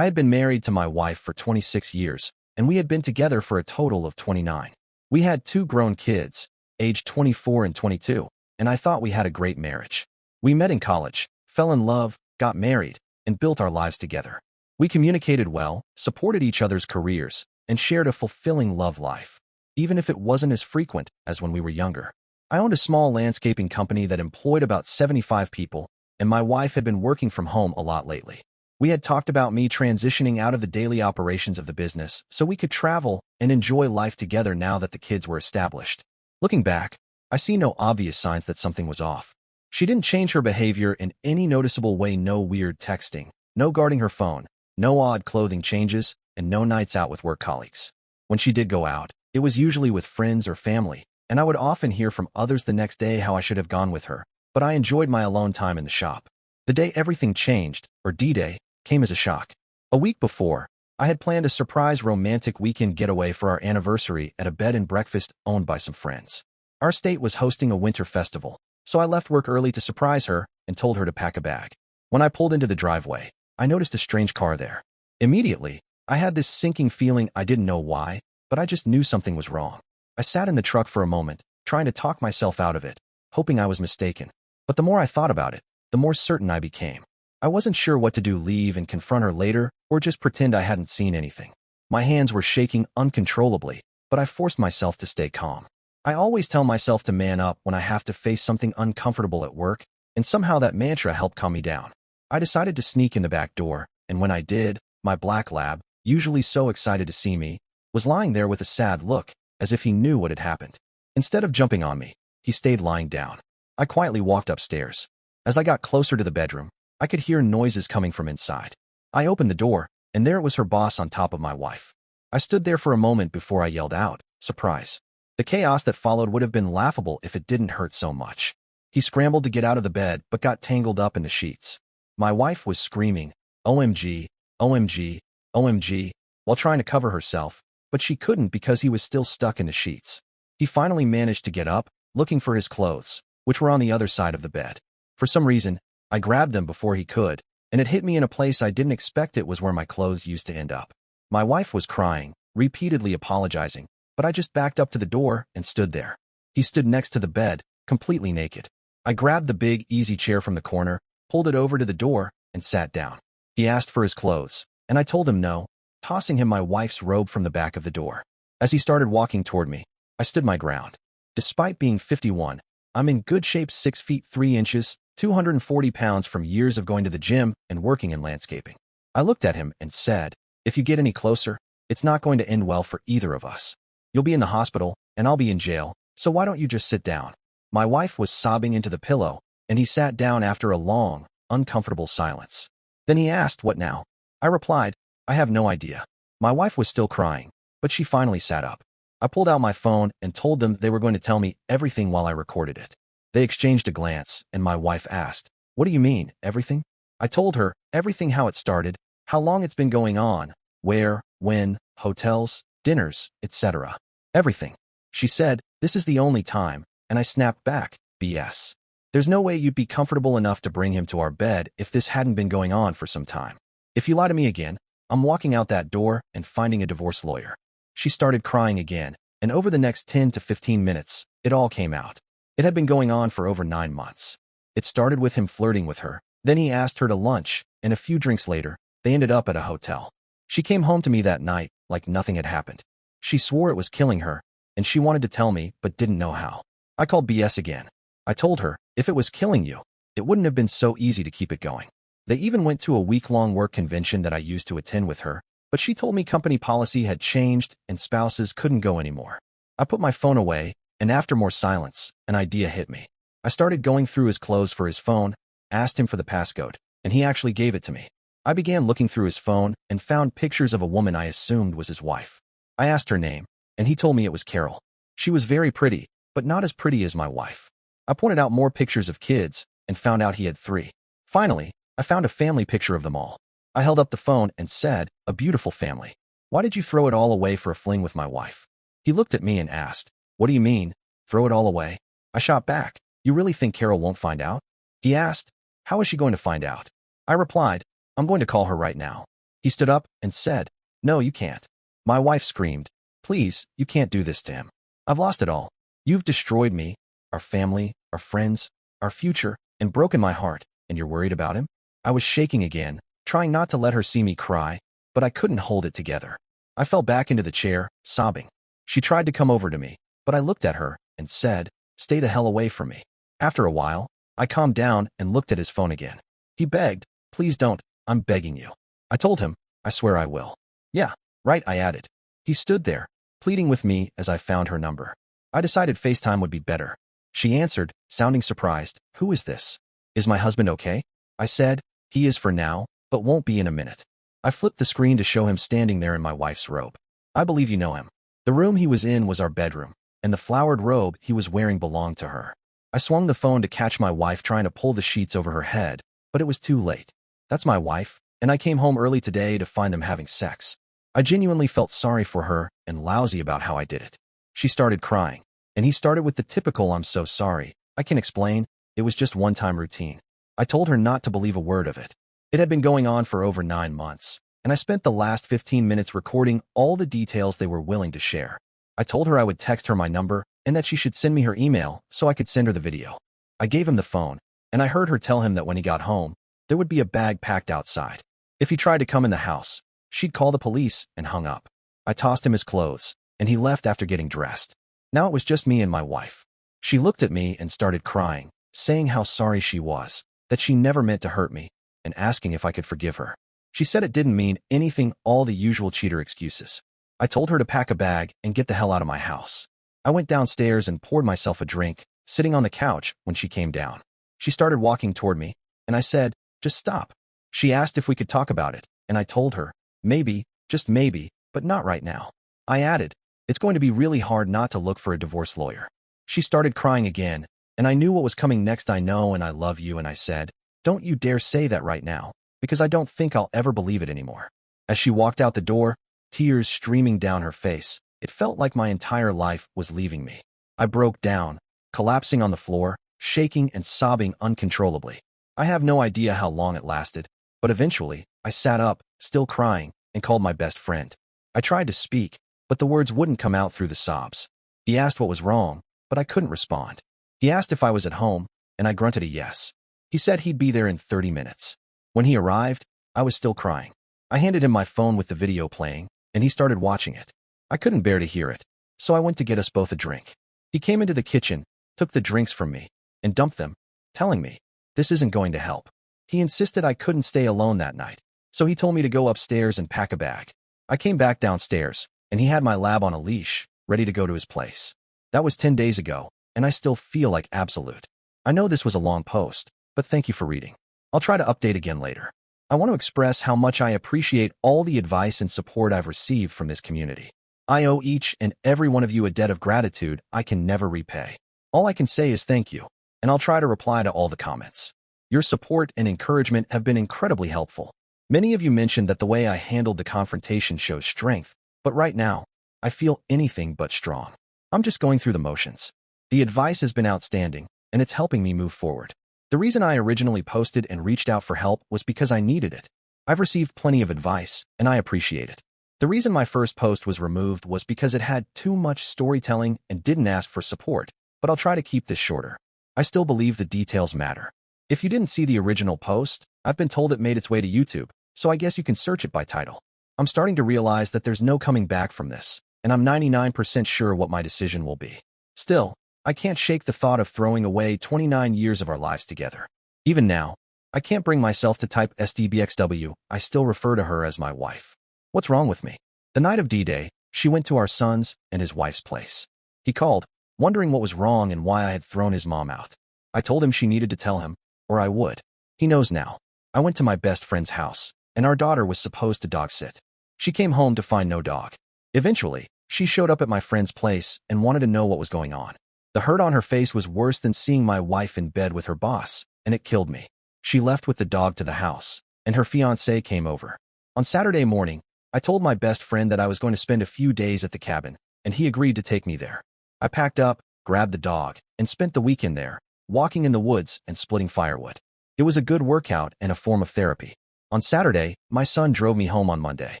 I had been married to my wife for 26 years, and we had been together for a total of 29. We had two grown kids, aged 24 and 22, and I thought we had a great marriage. We met in college, fell in love, got married, and built our lives together. We communicated well, supported each other's careers, and shared a fulfilling love life, even if it wasn't as frequent as when we were younger. I owned a small landscaping company that employed about 75 people, and my wife had been working from home a lot lately. We had talked about me transitioning out of the daily operations of the business so we could travel and enjoy life together now that the kids were established. Looking back, I see no obvious signs that something was off. She didn't change her behavior in any noticeable way. No weird texting, no guarding her phone, no odd clothing changes, and no nights out with work colleagues. When she did go out, it was usually with friends or family, and I would often hear from others the next day how I should have gone with her, but I enjoyed my alone time in the shop. The day everything changed, or D-Day, came as a shock. A week before, I had planned a surprise romantic weekend getaway for our anniversary at a bed and breakfast owned by some friends. Our state was hosting a winter festival, so I left work early to surprise her and told her to pack a bag. When I pulled into the driveway, I noticed a strange car there. Immediately, I had this sinking feeling. I didn't know why, but I just knew something was wrong. I sat in the truck for a moment, trying to talk myself out of it, hoping I was mistaken. But the more I thought about it, the more certain I became. I wasn't sure what to do: leave and confront her later, or just pretend I hadn't seen anything. My hands were shaking uncontrollably, but I forced myself to stay calm. I always tell myself to man up when I have to face something uncomfortable at work, and somehow that mantra helped calm me down. I decided to sneak in the back door, and when I did, my black lab, usually so excited to see me, was lying there with a sad look, as if he knew what had happened. Instead of jumping on me, he stayed lying down. I quietly walked upstairs. As I got closer to the bedroom, I could hear noises coming from inside. I opened the door, and there it was, her boss on top of my wife. I stood there for a moment before I yelled out, "Surprise!" The chaos that followed would have been laughable if it didn't hurt so much. He scrambled to get out of the bed, but got tangled up in the sheets. My wife was screaming, "OMG, OMG, OMG," while trying to cover herself, but she couldn't because he was still stuck in the sheets. He finally managed to get up, looking for his clothes, which were on the other side of the bed. For some reason, I grabbed them before he could, and it hit me in a place I didn't expect. It was where my clothes used to end up. My wife was crying, repeatedly apologizing, but I just backed up to the door and stood there. He stood next to the bed, completely naked. I grabbed the big, easy chair from the corner, pulled it over to the door, and sat down. He asked for his clothes, and I told him no, tossing him my wife's robe from the back of the door. As he started walking toward me, I stood my ground. Despite being 51, I'm in good shape: 6 feet 3 inches, 240 pounds from years of going to the gym and working in landscaping. I looked at him and said, "If you get any closer, it's not going to end well for either of us. You'll be in the hospital, and I'll be in jail, so why don't you just sit down?" My wife was sobbing into the pillow, and he sat down after a long, uncomfortable silence. Then he asked, "What now?" I replied, "I have no idea." My wife was still crying, but she finally sat up. I pulled out my phone and told them they were going to tell me everything while I recorded it. They exchanged a glance, and my wife asked, "What do you mean, everything?" I told her everything: how it started, how long it's been going on, where, when, hotels, dinners, etc. Everything. She said, "This is the only time," and I snapped back, "BS. There's no way you'd be comfortable enough to bring him to our bed if this hadn't been going on for some time. If you lie to me again, I'm walking out that door and finding a divorce lawyer." She started crying again, and over the next 10 to 15 minutes, it all came out. It had been going on for over 9 months. It started with him flirting with her, then he asked her to lunch, and a few drinks later, they ended up at a hotel. She came home to me that night like nothing had happened. She swore it was killing her, and she wanted to tell me but didn't know how. I called BS again. I told her, if it was killing you, it wouldn't have been so easy to keep it going. They even went to a week-long work convention that I used to attend with her, but she told me company policy had changed and spouses couldn't go anymore. I put my phone away, and after more silence, an idea hit me. I started going through his clothes for his phone, asked him for the passcode, and he actually gave it to me. I began looking through his phone and found pictures of a woman I assumed was his wife. I asked her name, and he told me it was Carol. She was very pretty, but not as pretty as my wife. I pointed out more pictures of kids and found out he had 3. Finally, I found a family picture of them all. I held up the phone and said, "A beautiful family. Why did you throw it all away for a fling with my wife?" He looked at me and asked, "What do you mean, throw it all away?" I shot back, "You really think Carol won't find out?" He asked, "How is she going to find out?" I replied, "I'm going to call her right now." He stood up and said, "No, you can't." My wife screamed, "Please, you can't do this to him. I've lost it all. You've destroyed me, our family, our friends, our future, and broken my heart, and you're worried about him?" I was shaking again, trying not to let her see me cry, but I couldn't hold it together. I fell back into the chair, sobbing. She tried to come over to me, but I looked at her and said, "Stay the hell away from me." After a while, I calmed down and looked at his phone again. He begged, "Please don't, I'm begging you." I told him, "I swear I will." "Yeah, right," I added. He stood there, pleading with me as I found her number. I decided FaceTime would be better. She answered, sounding surprised, "Who is this?" "Is my husband okay?" I said, "He is for now, but won't be in a minute." I flipped the screen to show him standing there in my wife's robe. "I believe you know him." The room he was in was our bedroom, and the flowered robe he was wearing belonged to her. I swung the phone to catch my wife trying to pull the sheets over her head, but it was too late. "That's my wife, and I came home early today to find them having sex." I genuinely felt sorry for her and lousy about how I did it. She started crying, and he started with the typical "I'm so sorry, I can explain, it was just one-time routine." I told her not to believe a word of it. It had been going on for over 9 months, and I spent the last 15 minutes recording all the details they were willing to share. I told her I would text her my number and that she should send me her email so I could send her the video. I gave him the phone, and I heard her tell him that when he got home, there would be a bag packed outside. If he tried to come in the house, she'd call the police, and hung up. I tossed him his clothes, and he left after getting dressed. Now it was just me and my wife. She looked at me and started crying, saying how sorry she was, that she never meant to hurt me, and asking if I could forgive her. She said it didn't mean anything, all the usual cheater excuses. I told her to pack a bag and get the hell out of my house. I went downstairs and poured myself a drink, sitting on the couch when she came down. She started walking toward me, and I said, "Just stop." She asked if we could talk about it, and I told her, "Maybe, just maybe, but not right now." I added, "It's going to be really hard not to look for a divorce lawyer." She started crying again, and I knew what was coming next. "I know and I love you," and I said, "Don't you dare say that right now, because I don't think I'll ever believe it anymore." As she walked out the door, tears streaming down her face, it felt like my entire life was leaving me. I broke down, collapsing on the floor, shaking and sobbing uncontrollably. I have no idea how long it lasted, but eventually, I sat up, still crying, and called my best friend. I tried to speak, but the words wouldn't come out through the sobs. He asked what was wrong, but I couldn't respond. He asked if I was at home, and I grunted a yes. He said he'd be there in 30 minutes. When he arrived, I was still crying. I handed him my phone with the video playing, and he started watching it. I couldn't bear to hear it, so I went to get us both a drink. He came into the kitchen, took the drinks from me, and dumped them, telling me, "This isn't going to help." He insisted I couldn't stay alone that night, so he told me to go upstairs and pack a bag. I came back downstairs, and he had my lab on a leash, ready to go to his place. That was 10 days ago, and I still feel like absolute. I know this was a long post, but thank you for reading. I'll try to update again later. I want to express how much I appreciate all the advice and support I've received from this community. I owe each and every one of you a debt of gratitude I can never repay. All I can say is thank you, and I'll try to reply to all the comments. Your support and encouragement have been incredibly helpful. Many of you mentioned that the way I handled the confrontation shows strength, but right now, I feel anything but strong. I'm just going through the motions. The advice has been outstanding, and it's helping me move forward. The reason I originally posted and reached out for help was because I needed it. I've received plenty of advice, and I appreciate it. The reason my first post was removed was because it had too much storytelling and didn't ask for support, but I'll try to keep this shorter. I still believe the details matter. If you didn't see the original post, I've been told it made its way to YouTube, so I guess you can search it by title. I'm starting to realize that there's no coming back from this, and I'm 99% sure what my decision will be. Still, I can't shake the thought of throwing away 29 years of our lives together. Even now, I can't bring myself to type SDBXW. I still refer to her as my wife. What's wrong with me? The night of D-Day, she went to our son's and his wife's place. He called, wondering what was wrong and why I had thrown his mom out. I told him she needed to tell him, or I would. He knows now. I went to my best friend's house, and our daughter was supposed to dog sit. She came home to find no dog. Eventually, she showed up at my friend's place and wanted to know what was going on. The hurt on her face was worse than seeing my wife in bed with her boss, and it killed me. She left with the dog to the house, and her fiancé came over. On Saturday morning, I told my best friend that I was going to spend a few days at the cabin, and he agreed to take me there. I packed up, grabbed the dog, and spent the weekend there, walking in the woods and splitting firewood. It was a good workout and a form of therapy. On Saturday, my son drove me home on Monday.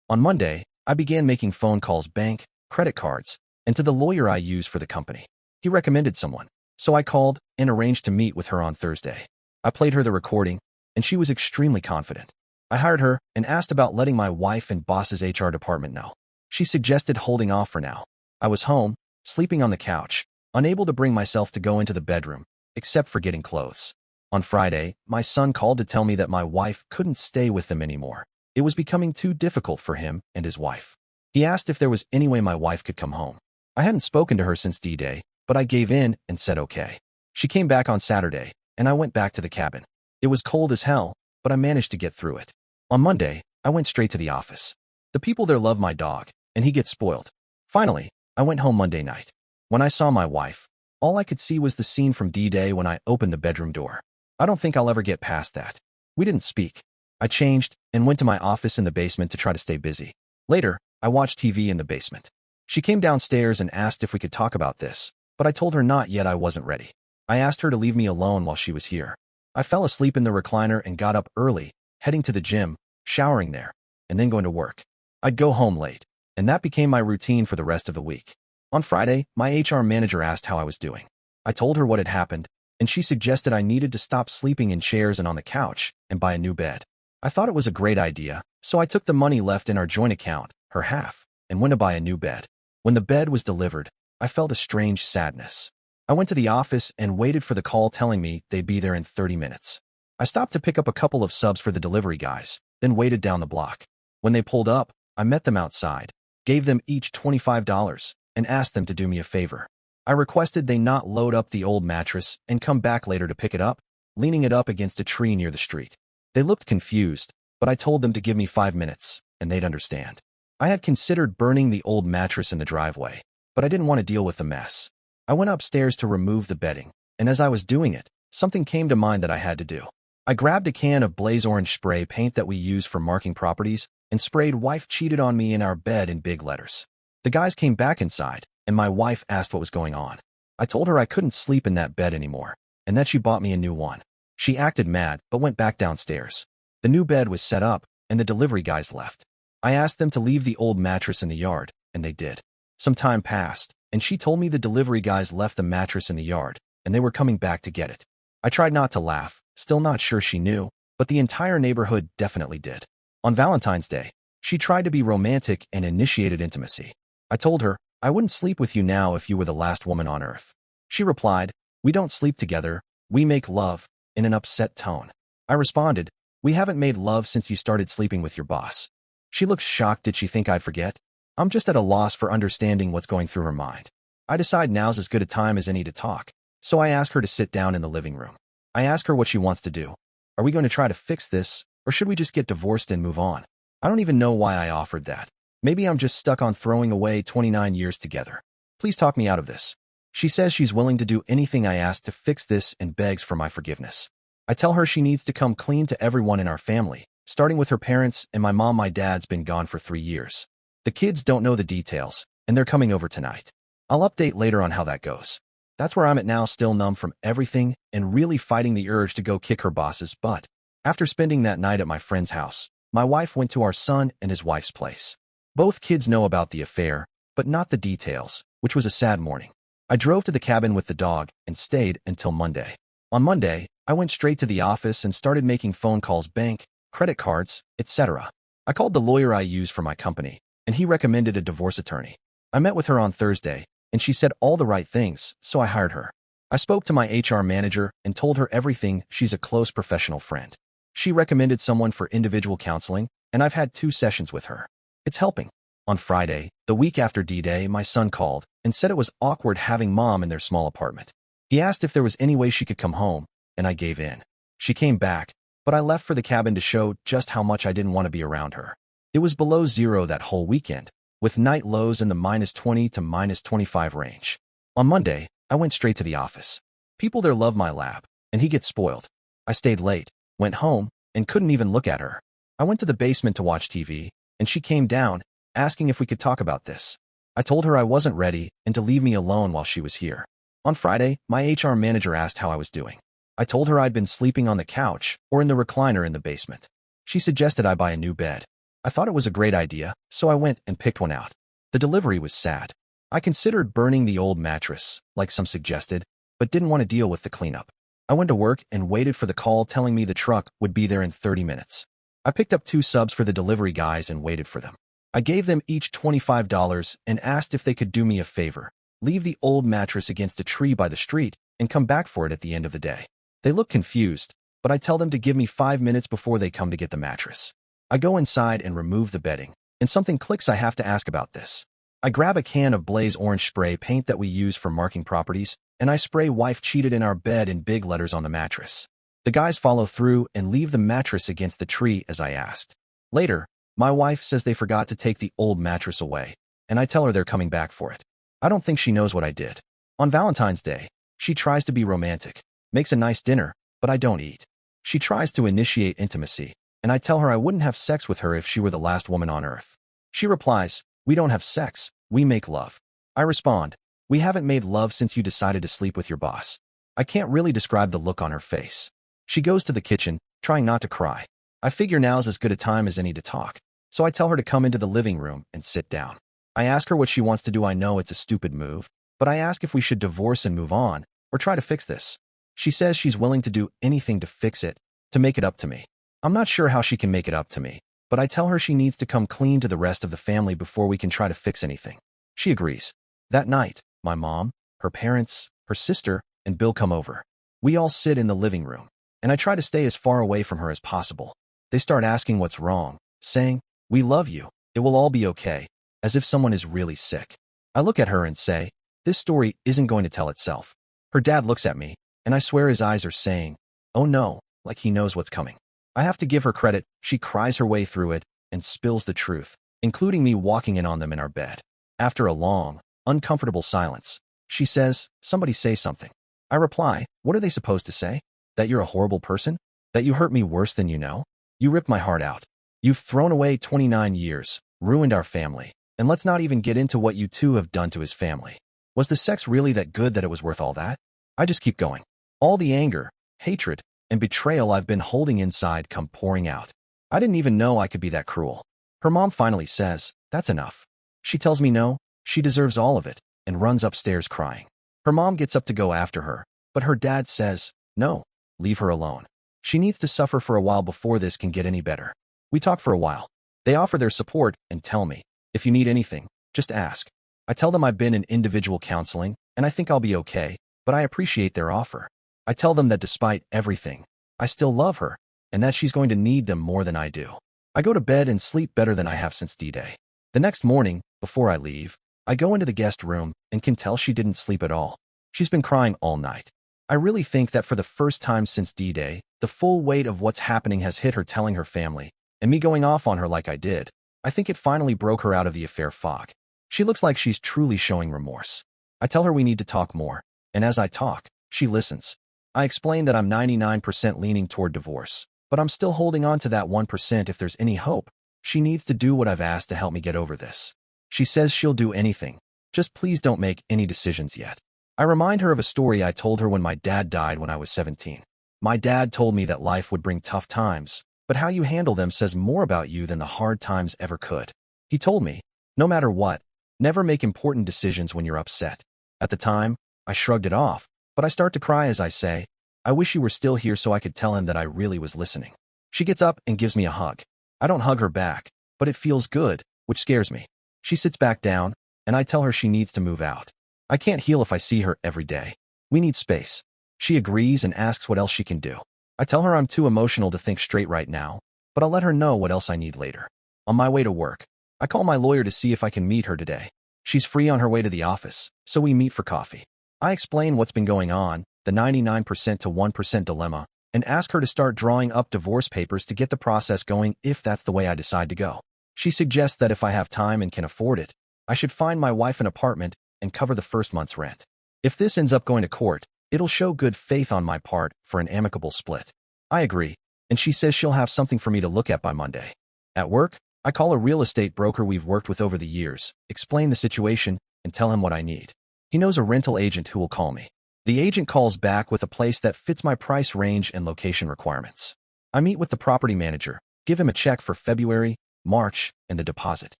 On Monday, I began making phone calls, bank, credit cards, and to the lawyer I use for the company. He recommended someone, so I called and arranged to meet with her on Thursday. I played her the recording, and she was extremely confident. I hired her and asked about letting my wife and boss's HR department know. She suggested holding off for now. I was home, sleeping on the couch, unable to bring myself to go into the bedroom, except for getting clothes. On Friday, my son called to tell me that my wife couldn't stay with them anymore. It was becoming too difficult for him and his wife. He asked if there was any way my wife could come home. I hadn't spoken to her since D-Day, but I gave in and said okay. She came back on Saturday, and I went back to the cabin. It was cold as hell, but I managed to get through it. On Monday, I went straight to the office. The people there love my dog, and he gets spoiled. Finally, I went home Monday night. When I saw my wife, all I could see was the scene from D-Day when I opened the bedroom door. I don't think I'll ever get past that. We didn't speak. I changed and went to my office in the basement to try to stay busy. Later, I watched TV in the basement. She came downstairs and asked if we could talk about this, but I told her not yet, I wasn't ready. I asked her to leave me alone while she was here. I fell asleep in the recliner and got up early, heading to the gym, showering there, and then going to work. I'd go home late, and that became my routine for the rest of the week. On Friday, my HR manager asked how I was doing. I told her what had happened, and she suggested I needed to stop sleeping in chairs and on the couch and buy a new bed. I thought it was a great idea, so I took the money left in our joint account, her half, and went to buy a new bed. When the bed was delivered, I felt a strange sadness. I went to the office and waited for the call telling me they'd be there in 30 minutes. I stopped to pick up a couple of subs for the delivery guys, then waited down the block. When they pulled up, I met them outside, gave them each $25, and asked them to do me a favor. I requested they not load up the old mattress and come back later to pick it up, leaning it up against a tree near the street. They looked confused, but I told them to give me 5 minutes, and they'd understand. I had considered burning the old mattress in the driveway, but I didn't want to deal with the mess. I went upstairs to remove the bedding, and as I was doing it, something came to mind that I had to do. I grabbed a can of blaze orange spray paint that we use for marking properties and sprayed "Wife cheated on me" in our bed in big letters. The guys came back inside, and my wife asked what was going on. I told her I couldn't sleep in that bed anymore, and that she bought me a new one. She acted mad, but went back downstairs. The new bed was set up, and the delivery guys left. I asked them to leave the old mattress in the yard, and they did. Some time passed, and she told me the delivery guys left the mattress in the yard, and they were coming back to get it. I tried not to laugh, still not sure she knew, but the entire neighborhood definitely did. On Valentine's Day, she tried to be romantic and initiated intimacy. I told her, I wouldn't sleep with you now if you were the last woman on earth. She replied, "We don't sleep together, we make love," in an upset tone. I responded, "We haven't made love since you started sleeping with your boss." She looked shocked. Did she think I'd forget? I'm just at a loss for understanding what's going through her mind. I decide now's as good a time as any to talk, so I ask her to sit down in the living room. I ask her what she wants to do. Are we going to try to fix this, or should we just get divorced and move on? I don't even know why I offered that. Maybe I'm just stuck on throwing away 29 years together. Please talk me out of this. She says she's willing to do anything I ask to fix this and begs for my forgiveness. I tell her she needs to come clean to everyone in our family, starting with her parents and my mom. My dad's been gone for 3 years. The kids don't know the details, and they're coming over tonight. I'll update later on how that goes. That's where I'm at now, still numb from everything and really fighting the urge to go kick her boss's butt. After spending that night at my friend's house, my wife went to our son and his wife's place. Both kids know about the affair, but not the details, which was a sad morning. I drove to the cabin with the dog and stayed until Monday. On Monday, I went straight to the office and started making phone calls, bank, credit cards, etc. I called the lawyer I use for my company, and he recommended a divorce attorney. I met with her on Thursday, and she said all the right things, so I hired her. I spoke to my HR manager and told her everything. She's a close professional friend. She recommended someone for individual counseling, and I've had 2 sessions with her. It's helping. On Friday, the week after D-Day, my son called and said it was awkward having mom in their small apartment. He asked if there was any way she could come home, and I gave in. She came back, but I left for the cabin to show just how much I didn't want to be around her. It was below zero that whole weekend, with night lows in the -20 to -25 range. On Monday, I went straight to the office. People there love my lab, and he gets spoiled. I stayed late, went home, and couldn't even look at her. I went to the basement to watch TV, and she came down, asking if we could talk about this. I told her I wasn't ready and to leave me alone while she was here. On Friday, my HR manager asked how I was doing. I told her I'd been sleeping on the couch or in the recliner in the basement. She suggested I buy a new bed. I thought it was a great idea, so I went and picked one out. The delivery was sad. I considered burning the old mattress, like some suggested, but didn't want to deal with the cleanup. I went to work and waited for the call telling me the truck would be there in 30 minutes. I picked up 2 subs for the delivery guys and waited for them. I gave them each $25 and asked if they could do me a favor, leave the old mattress against a tree by the street and come back for it at the end of the day. They look confused, but I tell them to give me 5 minutes before they come to get the mattress. I go inside and remove the bedding, and something clicks. I have to ask about this. I grab a can of Blaze orange spray paint that we use for marking properties, and I spray "Wife cheated" in our bed in big letters on the mattress. The guys follow through and leave the mattress against the tree as I asked. Later, my wife says they forgot to take the old mattress away, and I tell her they're coming back for it. I don't think she knows what I did. On Valentine's Day, she tries to be romantic, makes a nice dinner, but I don't eat. She tries to initiate intimacy, and I tell her I wouldn't have sex with her if she were the last woman on earth. She replies, "We don't have sex, we make love." I respond, "We haven't made love since you decided to sleep with your boss." I can't really describe the look on her face. She goes to the kitchen, trying not to cry. I figure now's as good a time as any to talk, so I tell her to come into the living room and sit down. I ask her what she wants to do. I know it's a stupid move, but I ask if we should divorce and move on, or try to fix this. She says she's willing to do anything to fix it, to make it up to me. I'm not sure how she can make it up to me, but I tell her she needs to come clean to the rest of the family before we can try to fix anything. She agrees. That night, my mom, her parents, her sister, and Bill come over. We all sit in the living room, and I try to stay as far away from her as possible. They start asking what's wrong, saying, "We love you, it will all be okay," as if someone is really sick. I look at her and say, "This story isn't going to tell itself." Her dad looks at me, and I swear his eyes are saying, "Oh no," like he knows what's coming. I have to give her credit. She cries her way through it and spills the truth, including me walking in on them in our bed. After a long, uncomfortable silence, she says, "Somebody say something." I reply, "What are they supposed to say? That you're a horrible person? That you hurt me worse than you know? You ripped my heart out. You've thrown away 29 years, ruined our family, and let's not even get into what you two have done to his family. Was the sex really that good that it was worth all that?" I just keep going. All the anger, hatred, and betrayal I've been holding inside come pouring out. I didn't even know I could be that cruel. Her mom finally says, "That's enough." She tells me no, she deserves all of it, and runs upstairs crying. Her mom gets up to go after her, but her dad says, "No, leave her alone. She needs to suffer for a while before this can get any better." We talk for a while. They offer their support and tell me, "If you need anything, just ask." I tell them I've been in individual counseling, and I think I'll be okay, but I appreciate their offer. I tell them that despite everything, I still love her, and that she's going to need them more than I do. I go to bed and sleep better than I have since D-Day. The next morning, before I leave, I go into the guest room and can tell she didn't sleep at all. She's been crying all night. I really think that for the first time since D-Day, the full weight of what's happening has hit her, telling her family, and me going off on her like I did. I think it finally broke her out of the affair fog. She looks like she's truly showing remorse. I tell her we need to talk more, and as I talk, she listens. I explain that I'm 99% leaning toward divorce, but I'm still holding on to that 1% if there's any hope. She needs to do what I've asked to help me get over this. She says she'll do anything. Just please don't make any decisions yet. I remind her of a story I told her when my dad died when I was 17. My dad told me that life would bring tough times, but how you handle them says more about you than the hard times ever could. He told me, no matter what, never make important decisions when you're upset. At the time, I shrugged it off, but I start to cry as I say, "I wish you were still here so I could tell him that I really was listening." She gets up and gives me a hug. I don't hug her back, but it feels good, which scares me. She sits back down, and I tell her she needs to move out. I can't heal if I see her every day. We need space. She agrees and asks what else she can do. I tell her I'm too emotional to think straight right now, but I'll let her know what else I need later. On my way to work, I call my lawyer to see if I can meet her today. She's free on her way to the office, so we meet for coffee. I explain what's been going on, the 99% to 1% dilemma, and ask her to start drawing up divorce papers to get the process going if that's the way I decide to go. She suggests that if I have time and can afford it, I should find my wife an apartment and cover the first month's rent. If this ends up going to court, it'll show good faith on my part for an amicable split. I agree, and she says she'll have something for me to look at by Monday. At work, I call a real estate broker we've worked with over the years, explain the situation, and tell him what I need. He knows a rental agent who will call me. The agent calls back with a place that fits my price range and location requirements. I meet with the property manager, give him a check for February, March, and the deposit.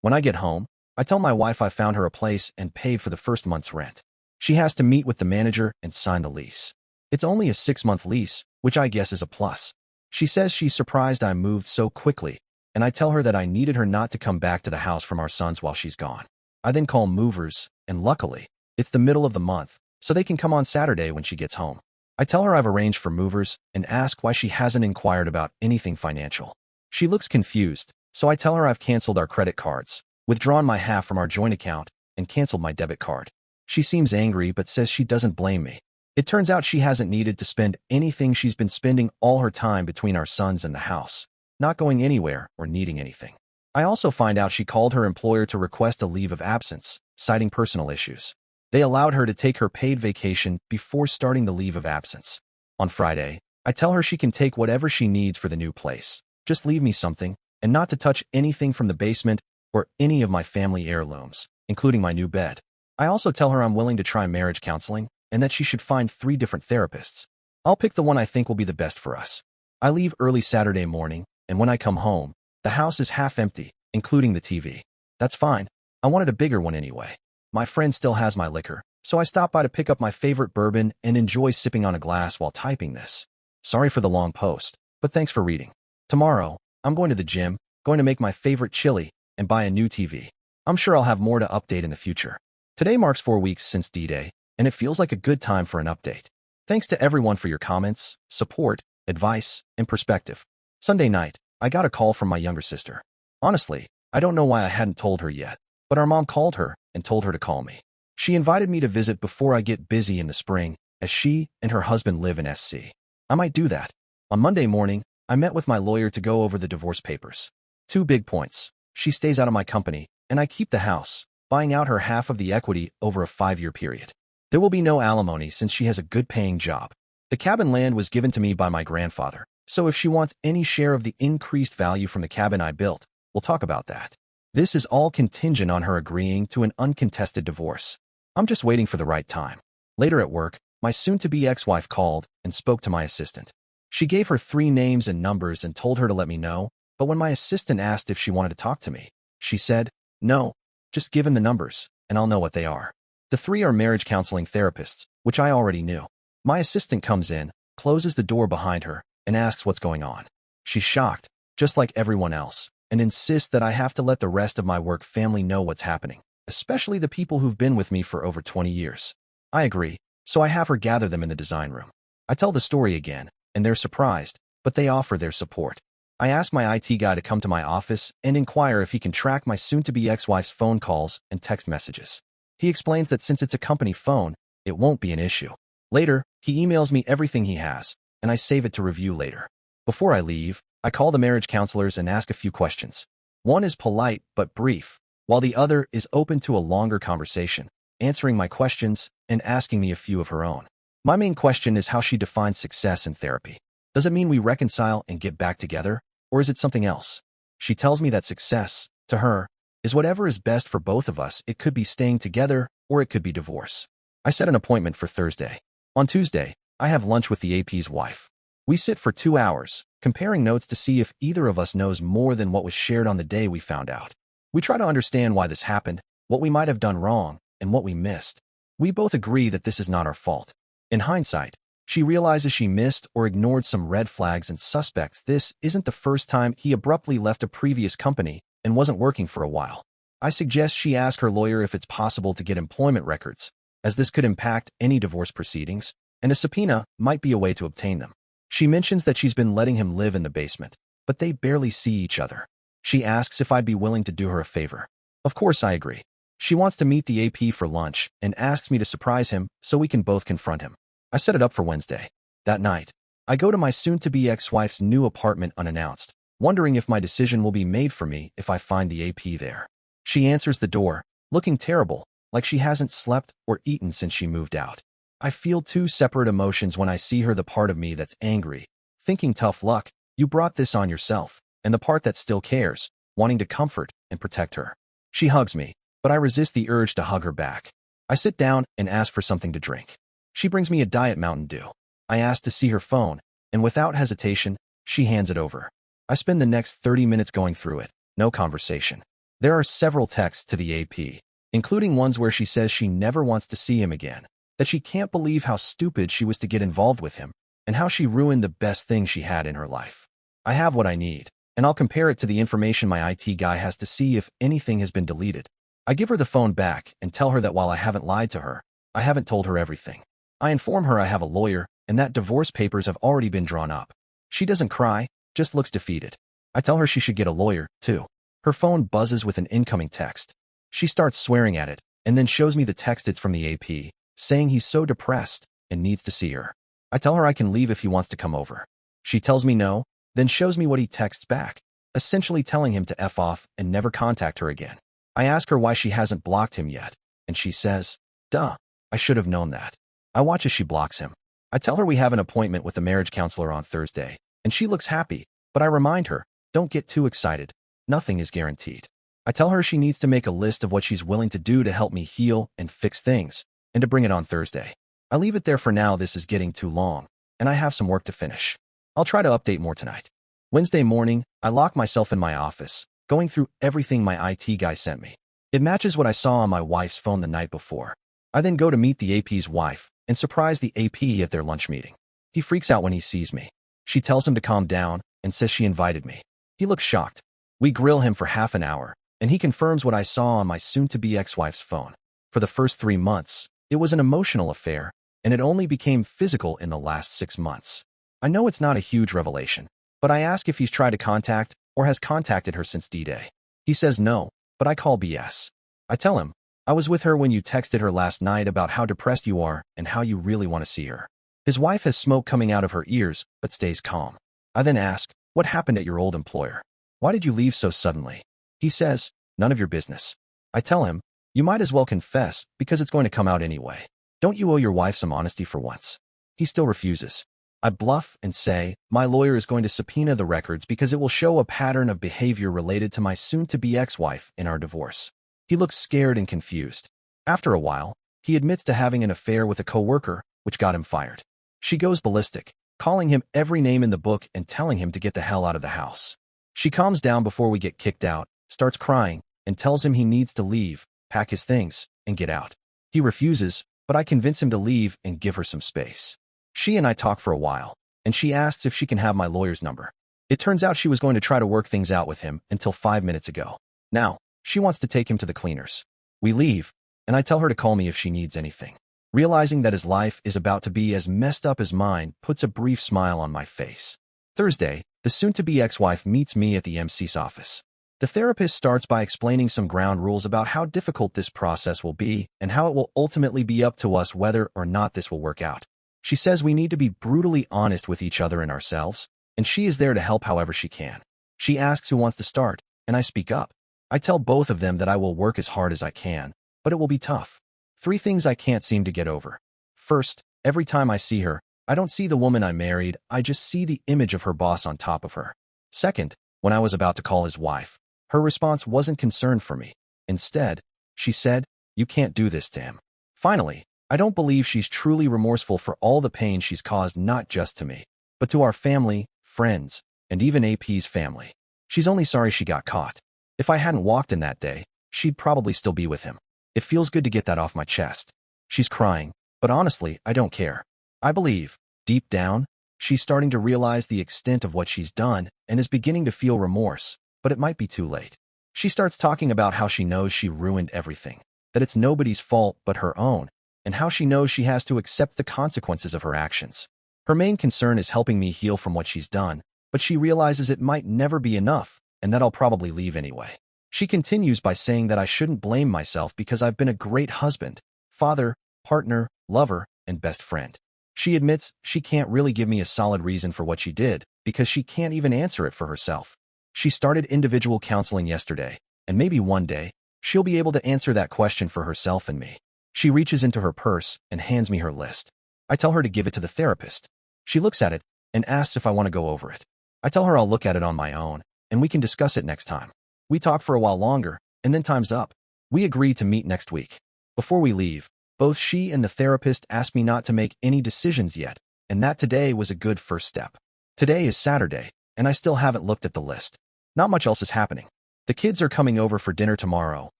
When I get home, I tell my wife I found her a place and paid for the first month's rent. She has to meet with the manager and sign the lease. It's only a 6-month lease, which I guess is a plus. She says she's surprised I moved so quickly, and I tell her that I needed her not to come back to the house from our sons while she's gone. I then call movers, and luckily, it's the middle of the month, so they can come on Saturday when she gets home. I tell her I've arranged for movers and ask why she hasn't inquired about anything financial. She looks confused, so I tell her I've canceled our credit cards, withdrawn my half from our joint account, and canceled my debit card. She seems angry but says she doesn't blame me. It turns out she hasn't needed to spend anything. She's been spending all her time between our sons and the house, not going anywhere or needing anything. I also find out she called her employer to request a leave of absence, citing personal issues. They allowed her to take her paid vacation before starting the leave of absence. On Friday, I tell her she can take whatever she needs for the new place. Just leave me something, and not to touch anything from the basement or any of my family heirlooms, including my new bed. I also tell her I'm willing to try marriage counseling and that she should find 3 different therapists. I'll pick the one I think will be the best for us. I leave early Saturday morning, and when I come home, the house is half empty, including the TV. That's fine. I wanted a bigger one anyway. My friend still has my liquor, so I stop by to pick up my favorite bourbon and enjoy sipping on a glass while typing this. Sorry for the long post, but thanks for reading. Tomorrow, I'm going to the gym, going to make my favorite chili, and buy a new TV. I'm sure I'll have more to update in the future. Today marks 4 weeks since D-Day, and it feels like a good time for an update. Thanks to everyone for your comments, support, advice, and perspective. Sunday night, I got a call from my younger sister. Honestly, I don't know why I hadn't told her yet, but our mom called her and told her to call me. She invited me to visit before I get busy in the spring, as she and her husband live in SC. I might do that. On Monday morning, I met with my lawyer to go over the divorce papers. 2 big points. She stays out of my company, and I keep the house, buying out her half of the equity over a 5-year period. There will be no alimony since she has a good-paying job. The cabin land was given to me by my grandfather, so if she wants any share of the increased value from the cabin I built, we'll talk about that. This is all contingent on her agreeing to an uncontested divorce. I'm just waiting for the right time. Later at work, my soon-to-be ex-wife called and spoke to my assistant. She gave her 3 names and numbers and told her to let me know, but when my assistant asked if she wanted to talk to me, she said, "No, just give him the numbers, and I'll know what they are." The 3 are marriage counseling therapists, which I already knew. My assistant comes in, closes the door behind her, and asks what's going on. She's shocked, just like everyone else, and insists that I have to let the rest of my work family know what's happening, especially the people who've been with me for over 20 years. I agree, so I have her gather them in the design room. I tell the story again, and they're surprised, but they offer their support. I ask my IT guy to come to my office and inquire if he can track my soon-to-be ex-wife's phone calls and text messages. He explains that since it's a company phone, it won't be an issue. Later, he emails me everything he has, and I save it to review later. Before I leave, I call the marriage counselors and ask a few questions. One is polite but brief, while the other is open to a longer conversation, answering my questions and asking me a few of her own. My main question is how she defines success in therapy. Does it mean we reconcile and get back together, or is it something else? She tells me that success, to her, is whatever is best for both of us. It could be staying together, or it could be divorce. I set an appointment for Thursday. On Tuesday, I have lunch with the AP's wife. We sit for 2 hours, comparing notes to see if either of us knows more than what was shared on the day we found out. We try to understand why this happened, what we might have done wrong, and what we missed. We both agree that this is not our fault. In hindsight, she realizes she missed or ignored some red flags and suspects this isn't the first time he abruptly left a previous company and wasn't working for a while. I suggest she ask her lawyer if it's possible to get employment records, as this could impact any divorce proceedings, and a subpoena might be a way to obtain them. She mentions that she's been letting him live in the basement, but they barely see each other. She asks if I'd be willing to do her a favor. Of course I agree. She wants to meet the AP for lunch and asks me to surprise him so we can both confront him. I set it up for Wednesday. That night, I go to my soon-to-be ex-wife's new apartment unannounced, wondering if my decision will be made for me if I find the AP there. She answers the door, looking terrible, like she hasn't slept or eaten since she moved out. I feel 2 separate emotions when I see her: the part of me that's angry, thinking tough luck, you brought this on yourself, and the part that still cares, wanting to comfort and protect her. She hugs me, but I resist the urge to hug her back. I sit down and ask for something to drink. She brings me a Diet Mountain Dew. I ask to see her phone, and without hesitation, she hands it over. I spend the next 30 minutes going through it. No conversation. There are several texts to the AP, including ones where she says she never wants to see him again, that she can't believe how stupid she was to get involved with him, and how she ruined the best thing she had in her life. I have what I need, and I'll compare it to the information my IT guy has to see if anything has been deleted. I give her the phone back and tell her that while I haven't lied to her, I haven't told her everything. I inform her I have a lawyer and that divorce papers have already been drawn up. She doesn't cry, just looks defeated. I tell her she should get a lawyer, too. Her phone buzzes with an incoming text. She starts swearing at it, and then shows me the text it's from the AP, saying he's so depressed and needs to see her. I tell her I can leave if he wants to come over. She tells me no, then shows me what he texts back, essentially telling him to F off and never contact her again. I ask her why she hasn't blocked him yet, and she says, "Duh, I should have known that." I watch as she blocks him. I tell her we have an appointment with a marriage counselor on Thursday, and she looks happy, but I remind her, don't get too excited. Nothing is guaranteed. I tell her she needs to make a list of what she's willing to do to help me heal and fix things, and to bring it on Thursday. I leave it there for now. This is getting too long, and I have some work to finish. I'll try to update more tonight. Wednesday morning, I lock myself in my office, going through everything my IT guy sent me. It matches what I saw on my wife's phone the night before. I then go to meet the AP's wife and surprise the AP at their lunch meeting. He freaks out when he sees me. She tells him to calm down and says she invited me. He looks shocked. We grill him for half an hour, and he confirms what I saw on my soon-to-be ex-wife's phone. For the first 3 months, it was an emotional affair, and it only became physical in the last 6 months. I know it's not a huge revelation, but I ask if he's tried to contact or has contacted her since D-Day. He says no, but I call BS. I tell him, I was with her when you texted her last night about how depressed you are and how you really want to see her. His wife has smoke coming out of her ears, but stays calm. I then ask, what happened at your old employer? Why did you leave so suddenly? He says, none of your business. I tell him, you might as well confess because it's going to come out anyway. Don't you owe your wife some honesty for once? He still refuses. I bluff and say, my lawyer is going to subpoena the records because it will show a pattern of behavior related to my soon-to-be ex-wife in our divorce. He looks scared and confused. After a while, he admits to having an affair with a coworker, which got him fired. She goes ballistic, calling him every name in the book and telling him to get the hell out of the house. She calms down before we get kicked out, starts crying, and tells him he needs to leave, pack his things, and get out. He refuses, but I convince him to leave and give her some space. She and I talk for a while, and she asks if she can have my lawyer's number. It turns out she was going to try to work things out with him until 5 minutes ago. Now, she wants to take him to the cleaners. We leave, and I tell her to call me if she needs anything. Realizing that his life is about to be as messed up as mine puts a brief smile on my face. Thursday, the soon-to-be ex-wife meets me at the MC's office. The therapist starts by explaining some ground rules about how difficult this process will be and how it will ultimately be up to us whether or not this will work out. She says we need to be brutally honest with each other and ourselves, and she is there to help however she can. She asks who wants to start, and I speak up. I tell both of them that I will work as hard as I can, but it will be tough. 3 things I can't seem to get over. First, every time I see her, I don't see the woman I married, I just see the image of her boss on top of her. Second, when I was about to call his wife, her response wasn't concerned for me. Instead, she said, you can't do this to him. Finally, I don't believe she's truly remorseful for all the pain she's caused not just to me, but to our family, friends, and even AP's family. She's only sorry she got caught. If I hadn't walked in that day, she'd probably still be with him. It feels good to get that off my chest. She's crying, but honestly, I don't care. I believe, deep down, she's starting to realize the extent of what she's done and is beginning to feel remorse, but it might be too late. She starts talking about how she knows she ruined everything, that it's nobody's fault but her own, and how she knows she has to accept the consequences of her actions. Her main concern is helping me heal from what she's done, but she realizes it might never be enough, and that I'll probably leave anyway. She continues by saying that I shouldn't blame myself because I've been a great husband, father, partner, lover, and best friend. She admits she can't really give me a solid reason for what she did because she can't even answer it for herself. She started individual counseling yesterday, and maybe one day, she'll be able to answer that question for herself and me. She reaches into her purse and hands me her list. I tell her to give it to the therapist. She looks at it and asks if I want to go over it. I tell her I'll look at it on my own, and we can discuss it next time. We talk for a while longer, and then time's up. We agree to meet next week. Before we leave, both she and the therapist ask me not to make any decisions yet, and that today was a good first step. Today is Saturday, and I still haven't looked at the list. Not much else is happening. The kids are coming over for dinner tomorrow,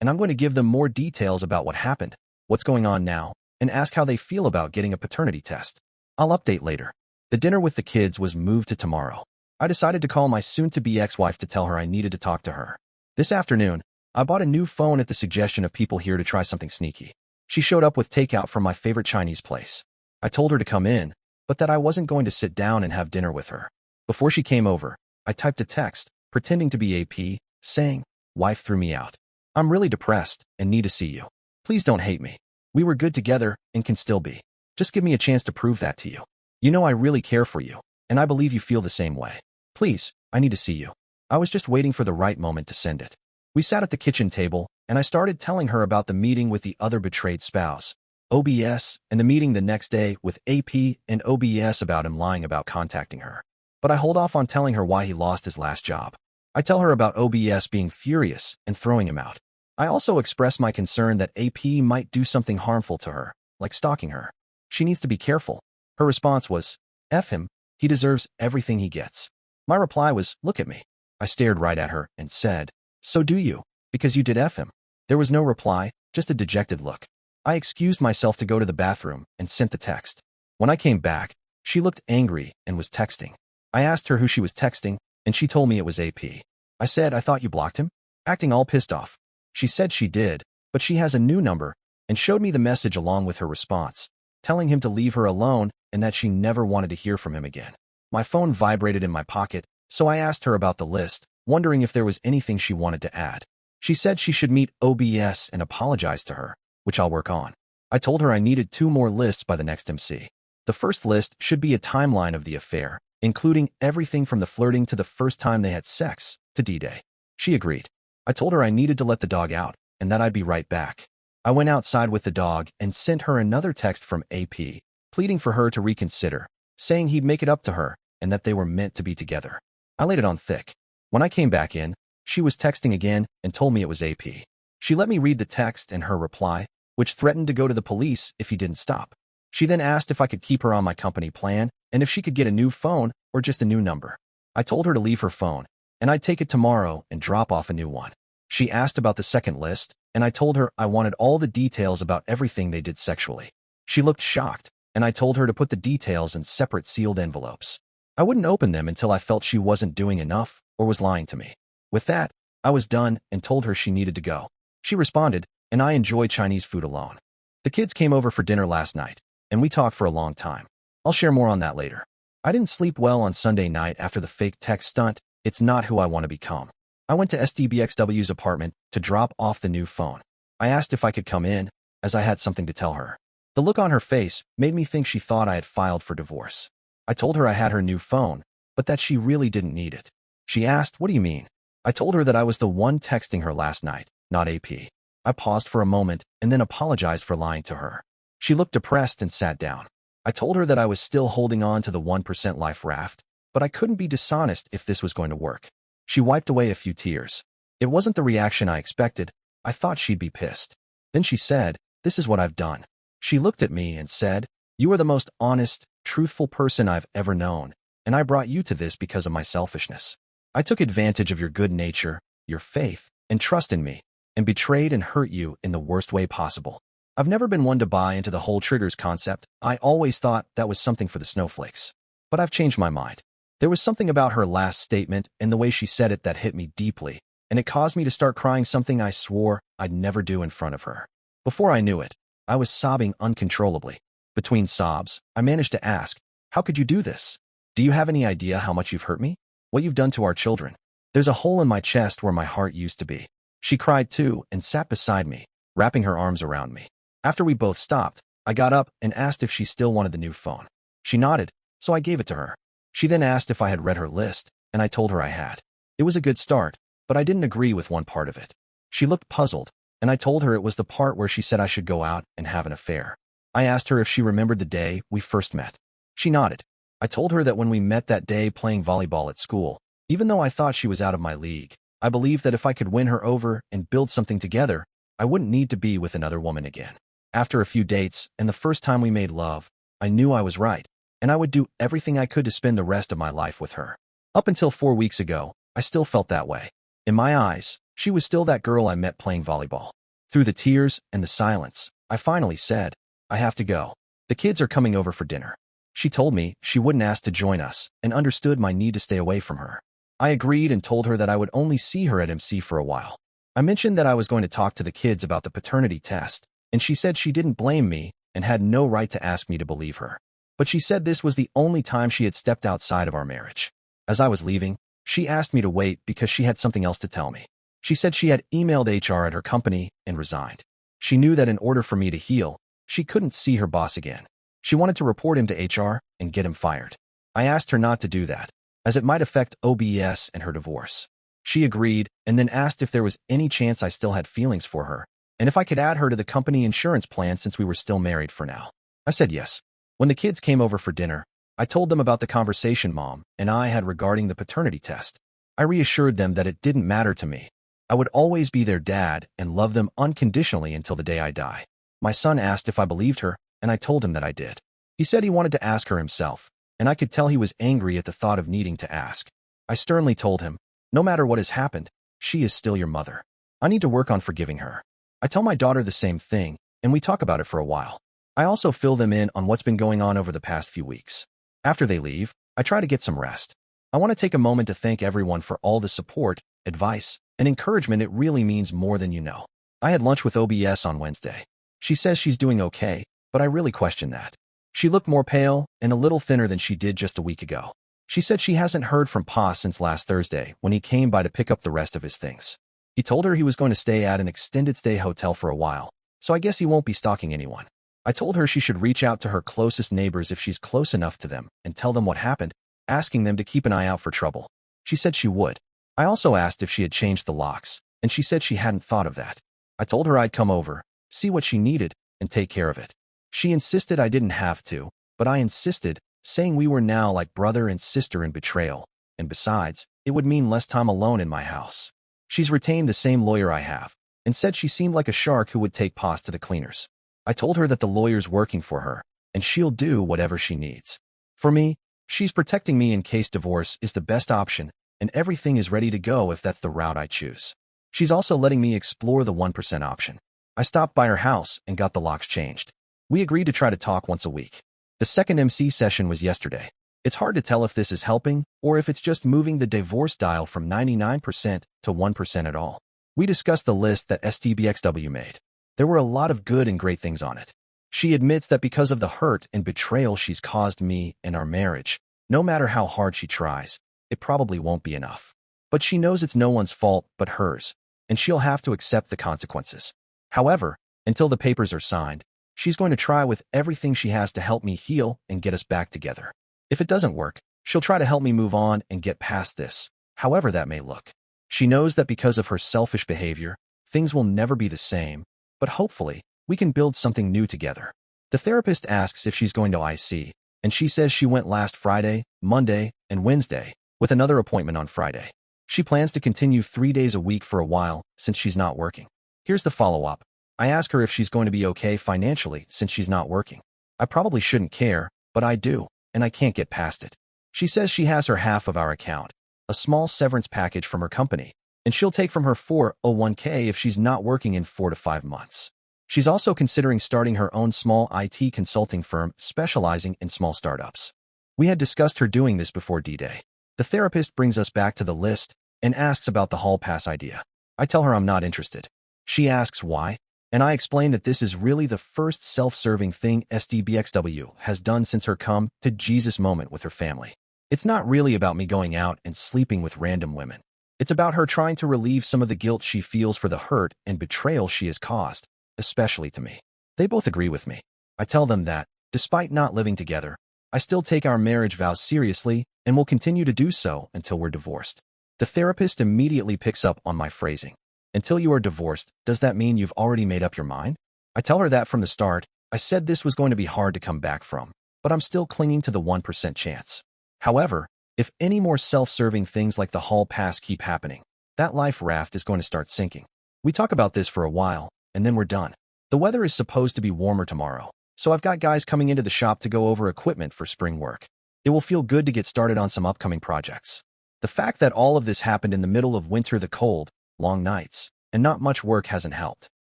and I'm going to give them more details about what happened, what's going on now, and ask how they feel about getting a paternity test. I'll update later. The dinner with the kids was moved to tomorrow. I decided to call my soon-to-be ex-wife to tell her I needed to talk to her. This afternoon, I bought a new phone at the suggestion of people here to try something sneaky. She showed up with takeout from my favorite Chinese place. I told her to come in, but that I wasn't going to sit down and have dinner with her. Before she came over, I typed a text, pretending to be AP, saying, "Wife threw me out. I'm really depressed and need to see you. Please don't hate me. We were good together and can still be. Just give me a chance to prove that to you. You know I really care for you, and I believe you feel the same way. Please, I need to see you." I was just waiting for the right moment to send it. We sat at the kitchen table, and I started telling her about the meeting with the other betrayed spouse, OBS, and the meeting the next day with AP and OBS about him lying about contacting her. But I hold off on telling her why he lost his last job. I tell her about OBS being furious and throwing him out. I also express my concern that AP might do something harmful to her, like stalking her. She needs to be careful. Her response was, "F him, he deserves everything he gets." My reply was, "Look at me." I stared right at her and said, "So do you, because you did F him." There was no reply, just a dejected look. I excused myself to go to the bathroom and sent the text. When I came back, she looked angry and was texting. I asked her who she was texting, and she told me it was AP. I said, "I thought you blocked him?" Acting all pissed off. She said she did, but she has a new number, and showed me the message along with her response, telling him to leave her alone and that she never wanted to hear from him again. My phone vibrated in my pocket, so I asked her about the list, wondering if there was anything she wanted to add. She said she should meet OBS and apologize to her, which I'll work on. I told her I needed 2 more lists by the next MC. The first list should be a timeline of the affair, including everything from the flirting to the first time they had sex, to D-Day. She agreed. I told her I needed to let the dog out, and that I'd be right back. I went outside with the dog and sent her another text from AP, pleading for her to reconsider, saying he'd make it up to her, and that they were meant to be together. I laid it on thick. When I came back in, she was texting again and told me it was AP. She let me read the text and her reply, which threatened to go to the police if he didn't stop. She then asked if I could keep her on my company plan and if she could get a new phone or just a new number. I told her to leave her phone, and I'd take it tomorrow and drop off a new one. She asked about the second list, and I told her I wanted all the details about everything they did sexually. She looked shocked, and I told her to put the details in separate sealed envelopes. I wouldn't open them until I felt she wasn't doing enough or was lying to me. With that, I was done and told her she needed to go. She responded, and I enjoyed Chinese food alone. The kids came over for dinner last night, and we talked for a long time. I'll share more on that later. I didn't sleep well on Sunday night after the fake text stunt. It's not who I want to become. I went to SDBXW's apartment to drop off the new phone. I asked if I could come in, as I had something to tell her. The look on her face made me think she thought I had filed for divorce. I told her I had her new phone, but that she really didn't need it. She asked, "What do you mean?" I told her that I was the one texting her last night, not AP. I paused for a moment and then apologized for lying to her. She looked depressed and sat down. I told her that I was still holding on to the 1% life raft, but I couldn't be dishonest if this was going to work. She wiped away a few tears. It wasn't the reaction I expected. I thought she'd be pissed. Then she said, "This is what I've done." She looked at me and said, "You are the most honest, truthful person I've ever known, and I brought you to this because of my selfishness. I took advantage of your good nature, your faith, and trust in me, and betrayed and hurt you in the worst way possible. I've never been one to buy into the whole triggers concept. I always thought that was something for the snowflakes. But I've changed my mind." There was something about her last statement and the way she said it that hit me deeply, and it caused me to start crying, something I swore I'd never do in front of her. Before I knew it, I was sobbing uncontrollably. Between sobs, I managed to ask, "How could you do this? Do you have any idea how much you've hurt me? What you've done to our children?" There's a hole in my chest where my heart used to be. She cried too and sat beside me, wrapping her arms around me. After we both stopped, I got up and asked if she still wanted the new phone. She nodded, so I gave it to her. She then asked if I had read her list, and I told her I had. It was a good start, but I didn't agree with one part of it. She looked puzzled, and I told her it was the part where she said I should go out and have an affair. I asked her if she remembered the day we first met. She nodded. I told her that when we met that day playing volleyball at school, even though I thought she was out of my league, I believed that if I could win her over and build something together, I wouldn't need to be with another woman again. After a few dates and the first time we made love, I knew I was right, and I would do everything I could to spend the rest of my life with her. Up until 4 weeks ago, I still felt that way. In my eyes, she was still that girl I met playing volleyball. Through the tears and the silence, I finally said, I have to go. The kids are coming over for dinner. She told me she wouldn't ask to join us and understood my need to stay away from her. I agreed and told her that I would only see her at MC for a while. I mentioned that I was going to talk to the kids about the paternity test, and she said she didn't blame me and had no right to ask me to believe her. But she said this was the only time she had stepped outside of our marriage. As I was leaving, she asked me to wait because she had something else to tell me. She said she had emailed HR at her company and resigned. She knew that in order for me to heal, she couldn't see her boss again. She wanted to report him to HR and get him fired. I asked her not to do that, as it might affect OBS and her divorce. She agreed and then asked if there was any chance I still had feelings for her, and if I could add her to the company insurance plan since we were still married for now. I said yes. When the kids came over for dinner, I told them about the conversation Mom and I had regarding the paternity test. I reassured them that it didn't matter to me. I would always be their dad and love them unconditionally until the day I die. My son asked if I believed her, and I told him that I did. He said he wanted to ask her himself, and I could tell he was angry at the thought of needing to ask. I sternly told him, no matter what has happened, she is still your mother. I need to work on forgiving her. I tell my daughter the same thing, and we talk about it for a while. I also fill them in on what's been going on over the past few weeks. After they leave, I try to get some rest. I want to take a moment to thank everyone for all the support, advice, and encouragement. It really means more than you know. I had lunch with OBS on Wednesday. She says she's doing okay, but I really question that. She looked more pale and a little thinner than she did just a week ago. She said she hasn't heard from Pa since last Thursday when he came by to pick up the rest of his things. He told her he was going to stay at an extended stay hotel for a while, so I guess he won't be stalking anyone. I told her she should reach out to her closest neighbors if she's close enough to them and tell them what happened, asking them to keep an eye out for trouble. She said she would. I also asked if she had changed the locks, and she said she hadn't thought of that. I told her I'd come over, see what she needed, and take care of it. She insisted I didn't have to, but I insisted, saying we were now like brother and sister in betrayal, and besides, it would mean less time alone in my house. She's retained the same lawyer I have, and said she seemed like a shark who would take Pa to the cleaners. I told her that the lawyer's working for her, and she'll do whatever she needs. For me, she's protecting me in case divorce is the best option, and everything is ready to go if that's the route I choose. She's also letting me explore the 1% option. I stopped by her house and got the locks changed. We agreed to try to talk once a week. The second MC session was yesterday. It's hard to tell if this is helping or if it's just moving the divorce dial from 99% to 1% at all. We discussed the list that STBXW made. There were a lot of good and great things on it. She admits that because of the hurt and betrayal she's caused me and our marriage, no matter how hard she tries, it probably won't be enough. But she knows it's no one's fault but hers, and she'll have to accept the consequences. However, until the papers are signed, she's going to try with everything she has to help me heal and get us back together. If it doesn't work, she'll try to help me move on and get past this, however that may look. She knows that because of her selfish behavior, things will never be the same, but hopefully, we can build something new together. The therapist asks if she's going to IC, and she says she went last Friday, Monday, and Wednesday, with another appointment on Friday. She plans to continue 3 days a week for a while since she's not working. Here's the follow-up. I ask her if she's going to be okay financially since she's not working. I probably shouldn't care, but I do, and I can't get past it. She says she has her half of our account, a small severance package from her company, and she'll take from her 401k if she's not working in 4 to 5 months. She's also considering starting her own small IT consulting firm specializing in small startups. We had discussed her doing this before D-Day. The therapist brings us back to the list and asks about the hall pass idea. I tell her I'm not interested. She asks why, and I explain that this is really the first self-serving thing SDBXW has done since her come to Jesus moment with her family. It's not really about me going out and sleeping with random women. It's about her trying to relieve some of the guilt she feels for the hurt and betrayal she has caused, especially to me. They both agree with me. I tell them that, despite not living together, I still take our marriage vows seriously and will continue to do so until we're divorced. The therapist immediately picks up on my phrasing. Until you are divorced, does that mean you've already made up your mind? I tell her that from the start, I said this was going to be hard to come back from, but I'm still clinging to the 1% chance. However, if any more self-serving things like the hall pass keep happening, that life raft is going to start sinking. We talk about this for a while, and then we're done. The weather is supposed to be warmer tomorrow, so I've got guys coming into the shop to go over equipment for spring work. It will feel good to get started on some upcoming projects. The fact that all of this happened in the middle of winter, the cold, long nights, and not much work hasn't helped.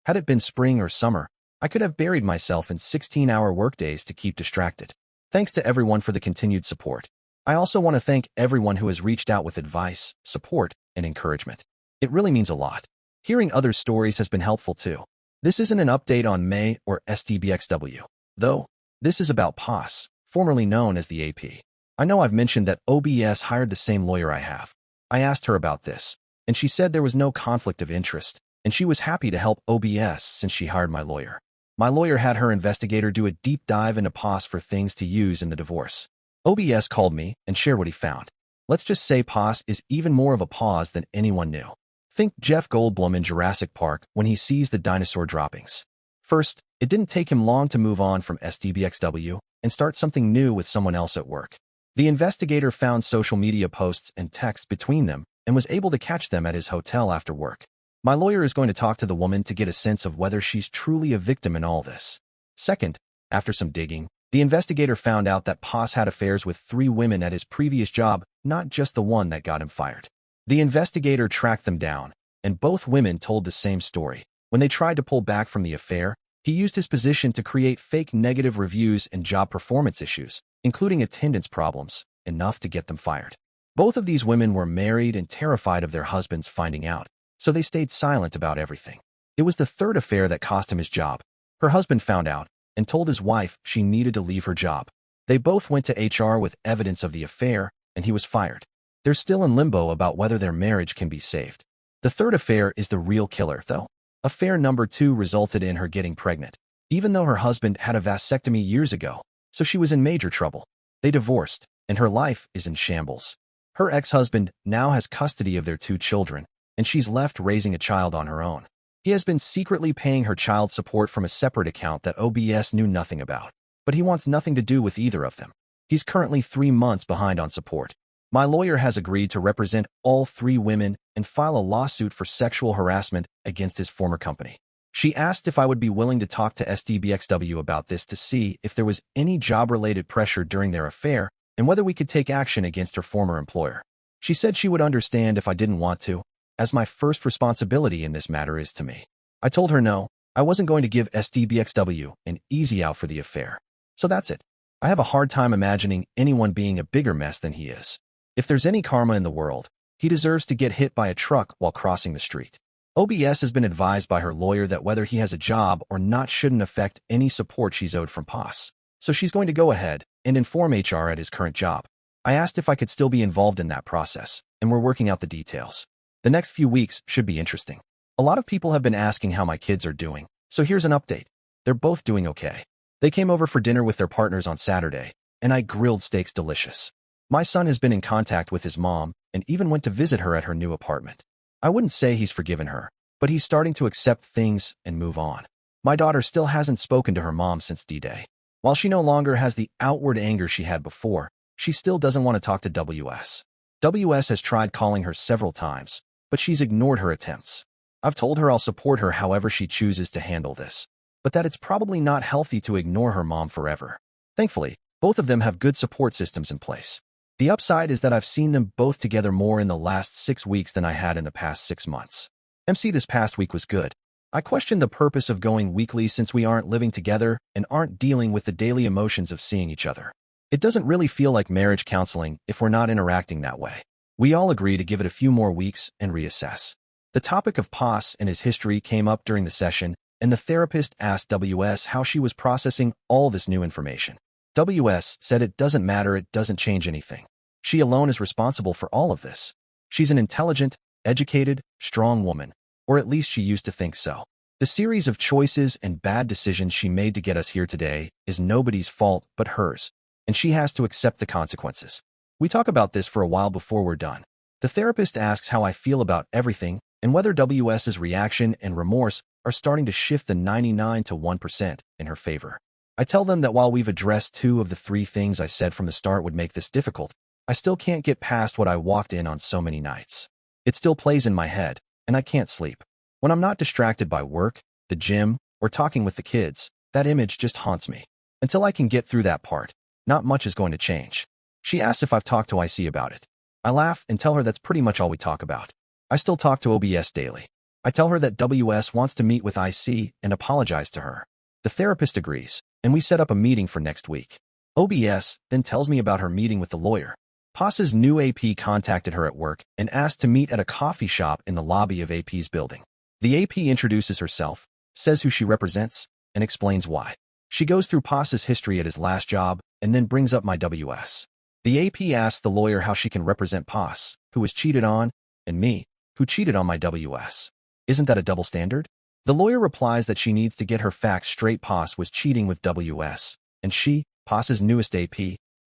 Had it been spring or summer, I could have buried myself in 16-hour workdays to keep distracted. Thanks to everyone for the continued support. I also want to thank everyone who has reached out with advice, support, and encouragement. It really means a lot. Hearing other stories has been helpful too. This isn't an update on May or STBXW, though. This is about POS, formerly known as the AP. I know I've mentioned that OBS hired the same lawyer I have. I asked her about this, and she said there was no conflict of interest, and she was happy to help OBS since she hired my lawyer. My lawyer had her investigator do a deep dive into POS for things to use in the divorce. OBS called me and shared what he found. Let's just say POS is even more of a pause than anyone knew. Think Jeff Goldblum in Jurassic Park when he sees the dinosaur droppings. First, it didn't take him long to move on from STBXW and start something new with someone else at work. The investigator found social media posts and texts between them and was able to catch them at his hotel after work. My lawyer is going to talk to the woman to get a sense of whether she's truly a victim in all this. Second, after some digging, the investigator found out that POS had affairs with 3 women at his previous job, not just the one that got him fired. The investigator tracked them down, and both women told the same story. When they tried to pull back from the affair, he used his position to create fake negative reviews and job performance issues, including attendance problems, enough to get them fired. Both of these women were married and terrified of their husbands finding out, so they stayed silent about everything. It was the third affair that cost him his job. Her husband found out and told his wife she needed to leave her job. They both went to HR with evidence of the affair, and he was fired. They're still in limbo about whether their marriage can be saved. The third affair is the real killer, though. Affair number 2 resulted in her getting pregnant, even though her husband had a vasectomy years ago, so she was in major trouble. They divorced, and her life is in shambles. Her ex-husband now has custody of their 2 children, and she's left raising a child on her own. He has been secretly paying her child support from a separate account that OBS knew nothing about, but he wants nothing to do with either of them. He's currently 3 months behind on support. My lawyer has agreed to represent all 3 women and file a lawsuit for sexual harassment against his former company. She asked if I would be willing to talk to STBXW about this to see if there was any job-related pressure during their affair and whether we could take action against her former employer. She said she would understand if I didn't want to, as my first responsibility in this matter is to me. I told her no, I wasn't going to give STBXW an easy out for the affair. So that's it. I have a hard time imagining anyone being a bigger mess than he is. If there's any karma in the world, he deserves to get hit by a truck while crossing the street. OBS has been advised by her lawyer that whether he has a job or not shouldn't affect any support she's owed from POS. So she's going to go ahead and inform HR at his current job. I asked if I could still be involved in that process, and we're working out the details. The next few weeks should be interesting. A lot of people have been asking how my kids are doing, so here's an update. They're both doing okay. They came over for dinner with their partners on Saturday, and I grilled steaks delicious. My son has been in contact with his mom and even went to visit her at her new apartment. I wouldn't say he's forgiven her, but he's starting to accept things and move on. My daughter still hasn't spoken to her mom since D-Day. While she no longer has the outward anger she had before, she still doesn't want to talk to WS. WS has tried calling her several times, but she's ignored her attempts. I've told her I'll support her however she chooses to handle this, but that it's probably not healthy to ignore her mom forever. Thankfully, both of them have good support systems in place. The upside is that I've seen them both together more in the last 6 weeks than I had in the past 6 months. MC this past week was good. I questioned the purpose of going weekly since we aren't living together and aren't dealing with the daily emotions of seeing each other. It doesn't really feel like marriage counseling if we're not interacting that way. We all agree to give it a few more weeks and reassess. The topic of POS and his history came up during the session, and the therapist asked WS how she was processing all this new information. WS said it doesn't matter, it doesn't change anything. She alone is responsible for all of this. She's an intelligent, educated, strong woman, or at least she used to think so. The series of choices and bad decisions she made to get us here today is nobody's fault but hers, and she has to accept the consequences. We talk about this for a while before we're done. The therapist asks how I feel about everything and whether WS's reaction and remorse are starting to shift the 99 to 1% in her favor. I tell them that while we've addressed 2 of the 3 things I said from the start would make this difficult, I still can't get past what I walked in on so many nights. It still plays in my head, and I can't sleep. When I'm not distracted by work, the gym, or talking with the kids, that image just haunts me. Until I can get through that part, not much is going to change. She asks if I've talked to IC about it. I laugh and tell her that's pretty much all we talk about. I still talk to OBS daily. I tell her that WS wants to meet with IC and apologize to her. The therapist agrees, and we set up a meeting for next week. OBS then tells me about her meeting with the lawyer. PAS's new AP contacted her at work and asked to meet at a coffee shop in the lobby of AP's building. The AP introduces herself, says who she represents, and explains why. She goes through PAS's history at his last job and then brings up my WS. The AP asks the lawyer how she can represent PAS, who was cheated on, and me, who cheated on my WS. Isn't that a double standard? The lawyer replies that she needs to get her facts straight. PAS was cheating with WS, and she, PAS's newest AP,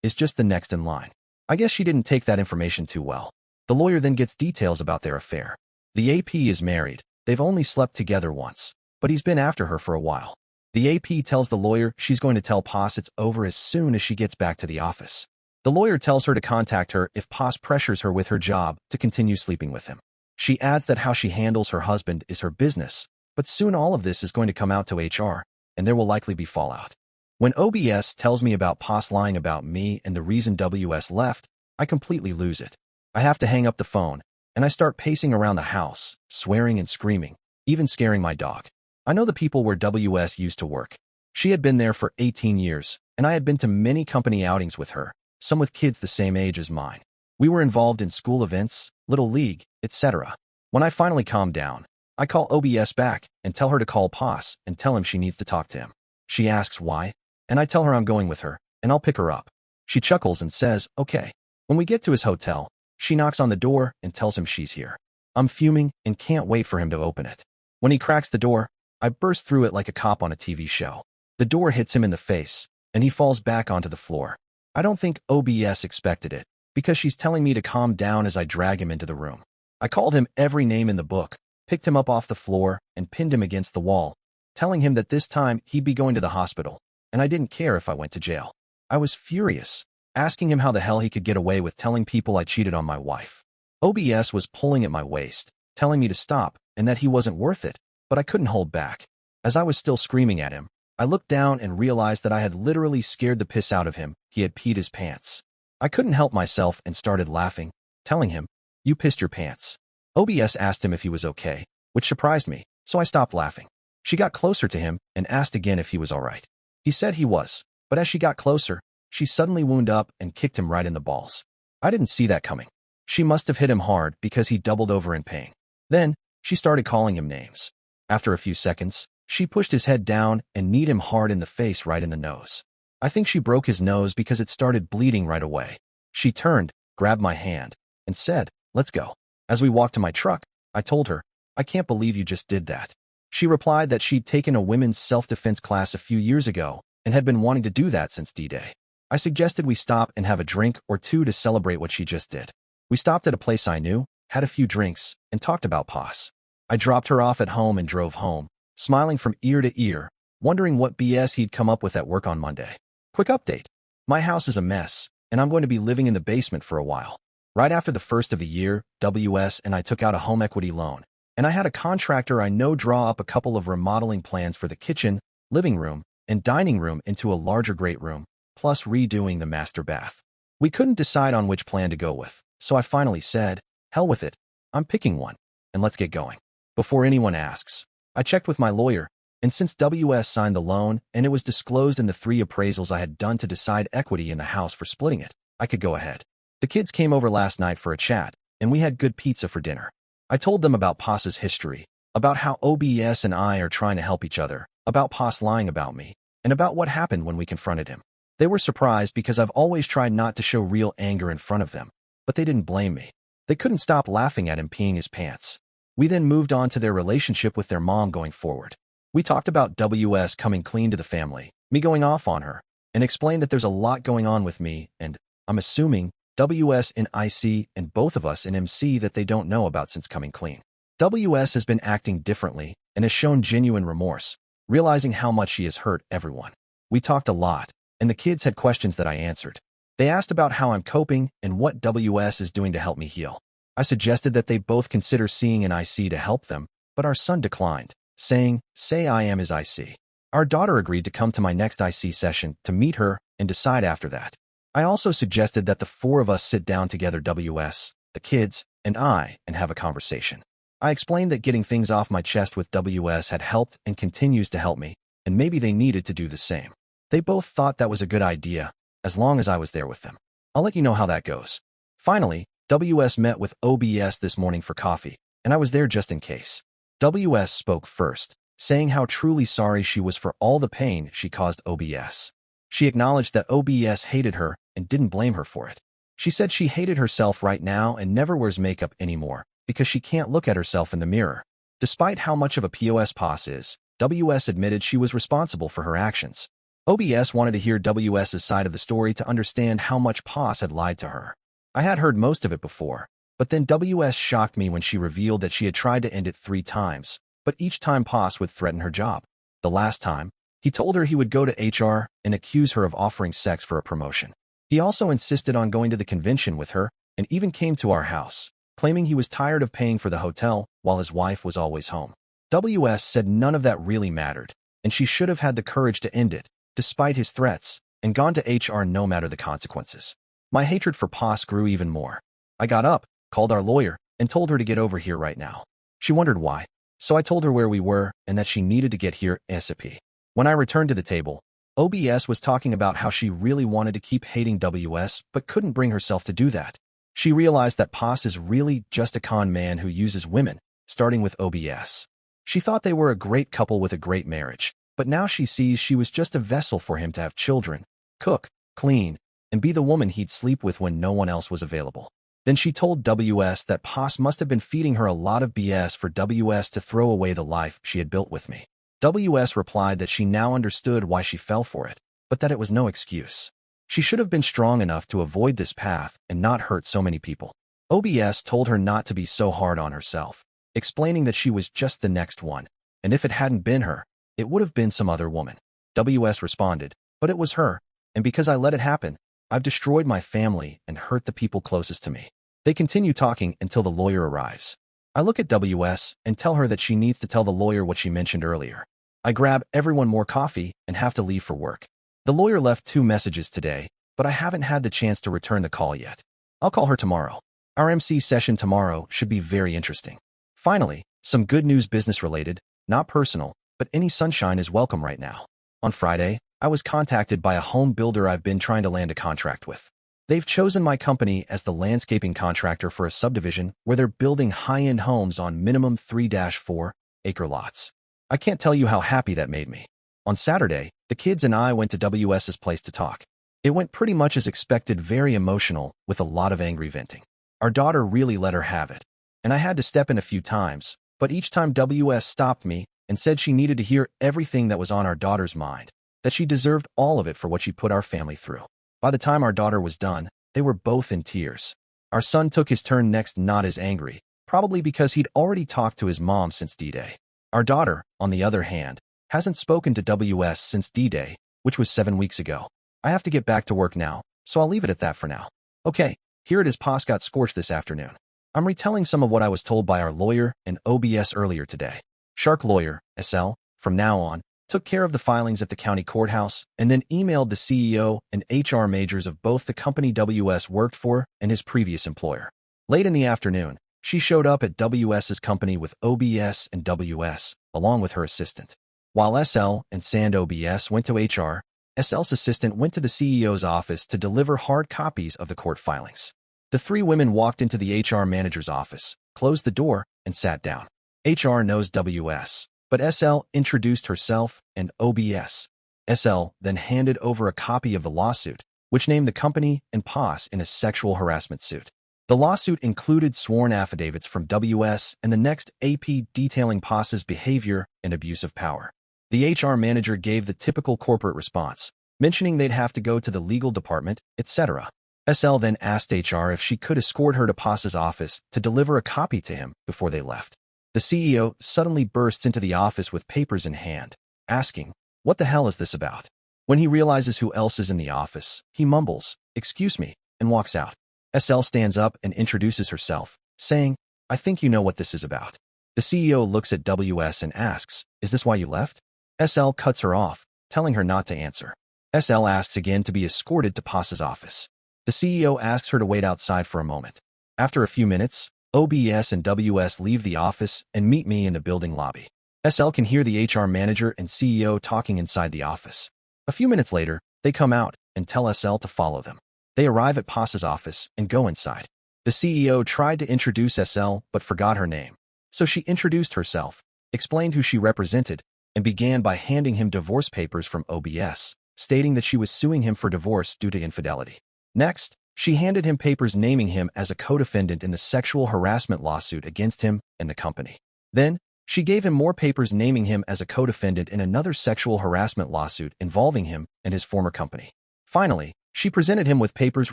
is just the next in line. I guess she didn't take that information too well. The lawyer then gets details about their affair. The AP is married. They've only slept together once, but he's been after her for a while. The AP tells the lawyer she's going to tell PAS it's over as soon as she gets back to the office. The lawyer tells her to contact her if PAS pressures her with her job to continue sleeping with him. She adds that how she handles her husband is her business, but soon all of this is going to come out to HR, and there will likely be fallout. When OBS tells me about PAS lying about me and the reason WS left, I completely lose it. I have to hang up the phone, and I start pacing around the house, swearing and screaming, even scaring my dog. I know the people where WS used to work. She had been there for 18 years, and I had been to many company outings with her, some with kids the same age as mine. We were involved in school events, little league, etc. When I finally calm down, I call OBS back and tell her to call PAS and tell him she needs to talk to him. She asks why, and I tell her I'm going with her, and I'll pick her up. She chuckles and says, okay. When we get to his hotel, she knocks on the door and tells him she's here. I'm fuming and can't wait for him to open it. When he cracks the door, I burst through it like a cop on a TV show. The door hits him in the face, and he falls back onto the floor. I don't think OBS expected it, because she's telling me to calm down as I drag him into the room. I called him every name in the book, picked him up off the floor, and pinned him against the wall, telling him that this time he'd be going to the hospital, and I didn't care if I went to jail. I was furious, asking him how the hell he could get away with telling people I cheated on my wife. OBS was pulling at my waist, telling me to stop and that he wasn't worth it, but I couldn't hold back. As I was still screaming at him, I looked down and realized that I had literally scared the piss out of him. He had peed his pants. I couldn't help myself and started laughing, telling him, "You pissed your pants." OBS asked him if he was okay, which surprised me, so I stopped laughing. She got closer to him and asked again if he was all right. He said he was, but as she got closer, she suddenly wound up and kicked him right in the balls. I didn't see that coming. She must have hit him hard because he doubled over in pain. Then, she started calling him names. After a few seconds, she pushed his head down and kneed him hard in the face right in the nose. I think she broke his nose because it started bleeding right away. She turned, grabbed my hand, and said, "Let's go." As we walked to my truck, I told her, "I can't believe you just did that." She replied that she'd taken a women's self-defense class a few years ago and had been wanting to do that since D-Day. I suggested we stop and have a drink or two to celebrate what she just did. We stopped at a place I knew, had a few drinks, and talked about PAS. I dropped her off at home and drove home, smiling from ear to ear, wondering what BS he'd come up with at work on Monday. Quick update. My house is a mess, and I'm going to be living in the basement for a while. Right after the first of the year, WS and I took out a home equity loan, and I had a contractor I know draw up a couple of remodeling plans for the kitchen, living room, and dining room into a larger great room, plus redoing the master bath. We couldn't decide on which plan to go with, so I finally said, "Hell with it, I'm picking one, and let's get going." Before anyone asks, I checked with my lawyer, and since WS signed the loan and it was disclosed in the 3 appraisals I had done to decide equity in the house for splitting it, I could go ahead. The kids came over last night for a chat, and we had good pizza for dinner. I told them about PAS's history, about how OBS and I are trying to help each other, about PAS lying about me, and about what happened when we confronted him. They were surprised because I've always tried not to show real anger in front of them, but they didn't blame me. They couldn't stop laughing at him peeing his pants. We then moved on to their relationship with their mom going forward. We talked about WS coming clean to the family, me going off on her, and explained that there's a lot going on with me and, I'm assuming, WS in IC and both of us in MC that they don't know about since coming clean. WS has been acting differently and has shown genuine remorse, realizing how much she has hurt everyone. We talked a lot, and the kids had questions that I answered. They asked about how I'm coping and what WS is doing to help me heal. I suggested that they both consider seeing an IC to help them, but our son declined, saying, "Say I am his IC." Our daughter agreed to come to my next IC session to meet her and decide after that. I also suggested that the four of us sit down together, WS, the kids, and I, and have a conversation. I explained that getting things off my chest with WS had helped and continues to help me, and maybe they needed to do the same. They both thought that was a good idea, as long as I was there with them. I'll let you know how that goes. Finally, WS met with OBS this morning for coffee, and I was there just in case. WS spoke first, saying how truly sorry she was for all the pain she caused OBS. She acknowledged that OBS hated her and didn't blame her for it. She said she hated herself right now and never wears makeup anymore because she can't look at herself in the mirror. Despite how much of a POS Poss is, WS admitted she was responsible for her actions. OBS wanted to hear WS's side of the story to understand how much Poss had lied to her. I had heard most of it before, but then WS shocked me when she revealed that she had tried to end it 3 times, but each time Poss would threaten her job. The last time, he told her he would go to HR and accuse her of offering sex for a promotion. He also insisted on going to the convention with her and even came to our house, claiming he was tired of paying for the hotel while his wife was always home. WS said none of that really mattered, and she should have had the courage to end it, despite his threats, and gone to HR no matter the consequences. My hatred for Poss grew even more. I got up, called our lawyer, and told her to get over here right now. She wondered why, so I told her where we were and that she needed to get here ASAP. When I returned to the table, OBS was talking about how she really wanted to keep hating WS but couldn't bring herself to do that. She realized that Poss is really just a con man who uses women, starting with OBS. She thought they were a great couple with a great marriage, but now she sees she was just a vessel for him to have children, cook, clean, and be the woman he'd sleep with when no one else was available. Then she told WS that Poss must have been feeding her a lot of BS for WS to throw away the life she had built with me. WS replied that she now understood why she fell for it, but that it was no excuse. She should have been strong enough to avoid this path and not hurt so many people. OBS told her not to be so hard on herself, explaining that she was just the next one, and if it hadn't been her, it would have been some other woman. WS responded, but it was her, and because I let it happen, I've destroyed my family and hurt the people closest to me. They continue talking until the lawyer arrives. I look at WS and tell her that she needs to tell the lawyer what she mentioned earlier. I grab everyone more coffee and have to leave for work. The lawyer left 2 messages today, but I haven't had the chance to return the call yet. I'll call her tomorrow. Our MC session tomorrow should be very interesting. Finally, some good news business-related, not personal, but any sunshine is welcome right now. On Friday, I was contacted by a home builder I've been trying to land a contract with. They've chosen my company as the landscaping contractor for a subdivision where they're building high-end homes on minimum 3-4 acre lots. I can't tell you how happy that made me. On Saturday, the kids and I went to WS's place to talk. It went pretty much as expected, very emotional, with a lot of angry venting. Our daughter really let her have it, and I had to step in a few times, but each time WS stopped me and said she needed to hear everything that was on our daughter's mind, that she deserved all of it for what she put our family through. By the time our daughter was done, they were both in tears. Our son took his turn next, not as angry, probably because he'd already talked to his mom since D-Day. Our daughter, on the other hand, hasn't spoken to WS since D-Day, which was 7 weeks ago. I have to get back to work now, so I'll leave it at that for now. Okay, here it is. Poss got scorched this afternoon. I'm retelling some of what I was told by our lawyer and OBS earlier today. Shark lawyer, SL, from now on, took care of the filings at the county courthouse, and then emailed the CEO and HR majors of both the company WS worked for and his previous employer. Late in the afternoon, she showed up at WS's company with OBS and WS, along with her assistant. While SL and Sand OBS went to HR, SL's assistant went to the CEO's office to deliver hard copies of the court filings. The 3 women walked into the HR manager's office, closed the door, and sat down. HR knows WS, but SL introduced herself and OBS. SL then handed over a copy of the lawsuit, which named the company and Poss in a sexual harassment suit. The lawsuit included sworn affidavits from WS and the next AP detailing Poss's behavior and abuse of power. The HR manager gave the typical corporate response, mentioning they'd have to go to the legal department, etc. SL then asked HR if she could escort her to Poss's office to deliver a copy to him before they left. The CEO suddenly bursts into the office with papers in hand, asking, "What the hell is this about?" When he realizes who else is in the office, he mumbles, "Excuse me," and walks out. SL stands up and introduces herself, saying, "I think you know what this is about." The CEO looks at WS and asks, "Is this why you left?" SL cuts her off, telling her not to answer. SL asks again to be escorted to Pasa's office. The CEO asks her to wait outside for a moment. After a few minutes, OBS and WS leave the office and meet me in the building lobby. SL can hear the HR manager and CEO talking inside the office. A few minutes later, they come out and tell SL to follow them. They arrive at Pasa's office and go inside. The CEO tried to introduce SL but forgot her name. So she introduced herself, explained who she represented, and began by handing him divorce papers from OBS, stating that she was suing him for divorce due to infidelity. Next, she handed him papers naming him as a co-defendant in the sexual harassment lawsuit against him and the company. Then, she gave him more papers naming him as a co-defendant in another sexual harassment lawsuit involving him and his former company. Finally, she presented him with papers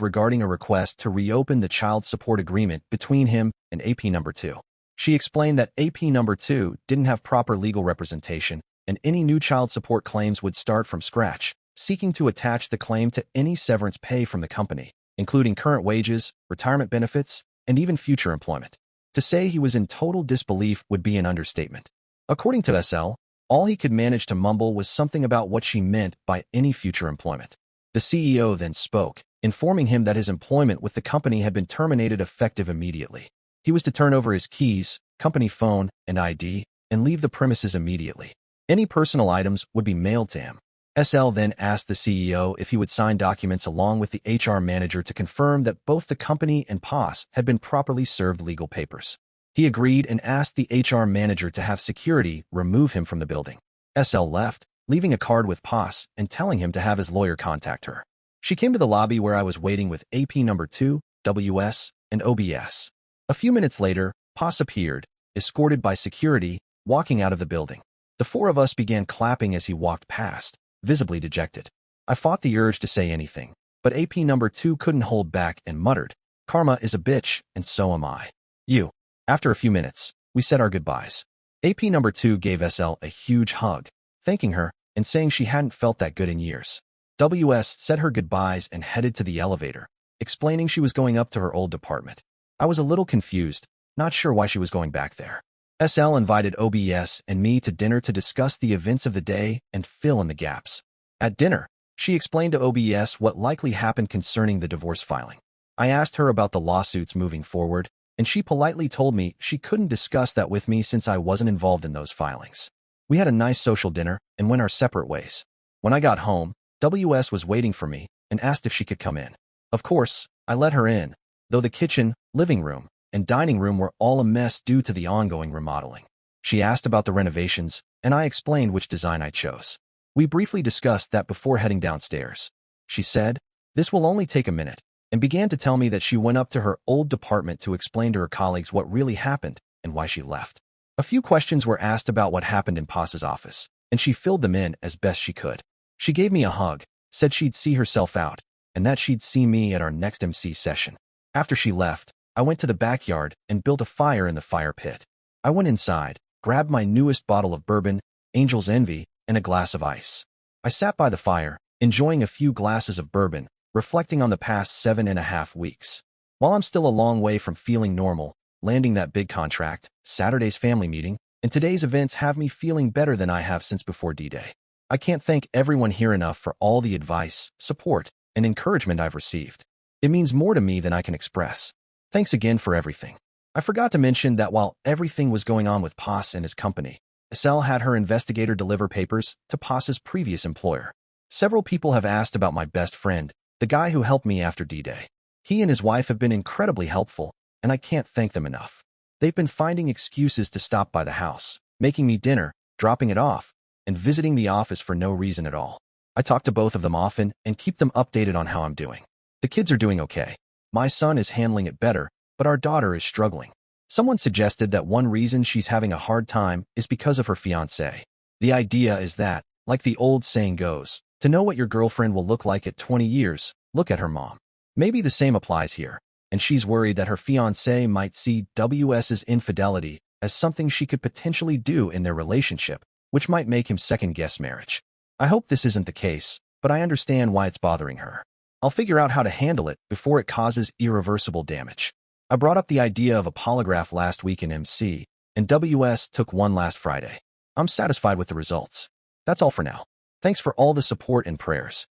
regarding a request to reopen the child support agreement between him and AP number 2. She explained that AP number 2 didn't have proper legal representation and any new child support claims would start from scratch, seeking to attach the claim to any severance pay from the company, including current wages, retirement benefits, and even future employment. To say he was in total disbelief would be an understatement. According to SL, all he could manage to mumble was something about what she meant by any future employment. The CEO then spoke, informing him that his employment with the company had been terminated effective immediately. He was to turn over his keys, company phone, and ID, and leave the premises immediately. Any personal items would be mailed to him. SL then asked the CEO if he would sign documents along with the HR manager to confirm that both the company and PAS had been properly served legal papers. He agreed and asked the HR manager to have security remove him from the building. SL left, leaving a card with PAS and telling him to have his lawyer contact her. She came to the lobby where I was waiting with AP number 2, WS, and OBS. A few minutes later, PAS appeared, escorted by security, walking out of the building. The four of us began clapping as he walked past, visibly dejected. I fought the urge to say anything, but AP number 2 couldn't hold back and muttered, "Karma is a bitch, and so am I." You. After a few minutes, we said our goodbyes. AP number 2 gave SL a huge hug, thanking her and saying she hadn't felt that good in years. WS said her goodbyes and headed to the elevator, explaining she was going up to her old department. I was a little confused, not sure why she was going back there. SL invited OBS and me to dinner to discuss the events of the day and fill in the gaps. At dinner, she explained to OBS what likely happened concerning the divorce filing. I asked her about the lawsuits moving forward, and she politely told me she couldn't discuss that with me since I wasn't involved in those filings. We had a nice social dinner and went our separate ways. When I got home, WS was waiting for me and asked if she could come in. Of course, I let her in, though the kitchen, living room, and dining room were all a mess due to the ongoing remodeling. She asked about the renovations, and I explained which design I chose. We briefly discussed that before heading downstairs. She said, "This will only take a minute," and began to tell me that she went up to her old department to explain to her colleagues what really happened and why she left. A few questions were asked about what happened in PAS's office, and she filled them in as best she could. She gave me a hug, said she'd see herself out, and that she'd see me at our next MC session. After she left, I went to the backyard and built a fire in the fire pit. I went inside, grabbed my newest bottle of bourbon, Angel's Envy, and a glass of ice. I sat by the fire, enjoying a few glasses of bourbon, reflecting on the past 7.5 weeks. While I'm still a long way from feeling normal, landing that big contract, Saturday's family meeting, and today's events have me feeling better than I have since before D-Day. I can't thank everyone here enough for all the advice, support, and encouragement I've received. It means more to me than I can express. Thanks again for everything. I forgot to mention that while everything was going on with PAS and his company, SL had her investigator deliver papers to PAS's previous employer. Several people have asked about my best friend, the guy who helped me after D-Day. He and his wife have been incredibly helpful, and I can't thank them enough. They've been finding excuses to stop by the house, making me dinner, dropping it off, and visiting the office for no reason at all. I talk to both of them often and keep them updated on how I'm doing. The kids are doing okay. My son is handling it better, but our daughter is struggling. Someone suggested that one reason she's having a hard time is because of her fiancé. The idea is that, like the old saying goes, to know what your girlfriend will look like at 20 years, look at her mom. Maybe the same applies here, and she's worried that her fiancé might see WS's infidelity as something she could potentially do in their relationship, which might make him second-guess marriage. I hope this isn't the case, but I understand why it's bothering her. I'll figure out how to handle it before it causes irreversible damage. I brought up the idea of a polygraph last week in MC, and WS took one last Friday. I'm satisfied with the results. That's all for now. Thanks for all the support and prayers.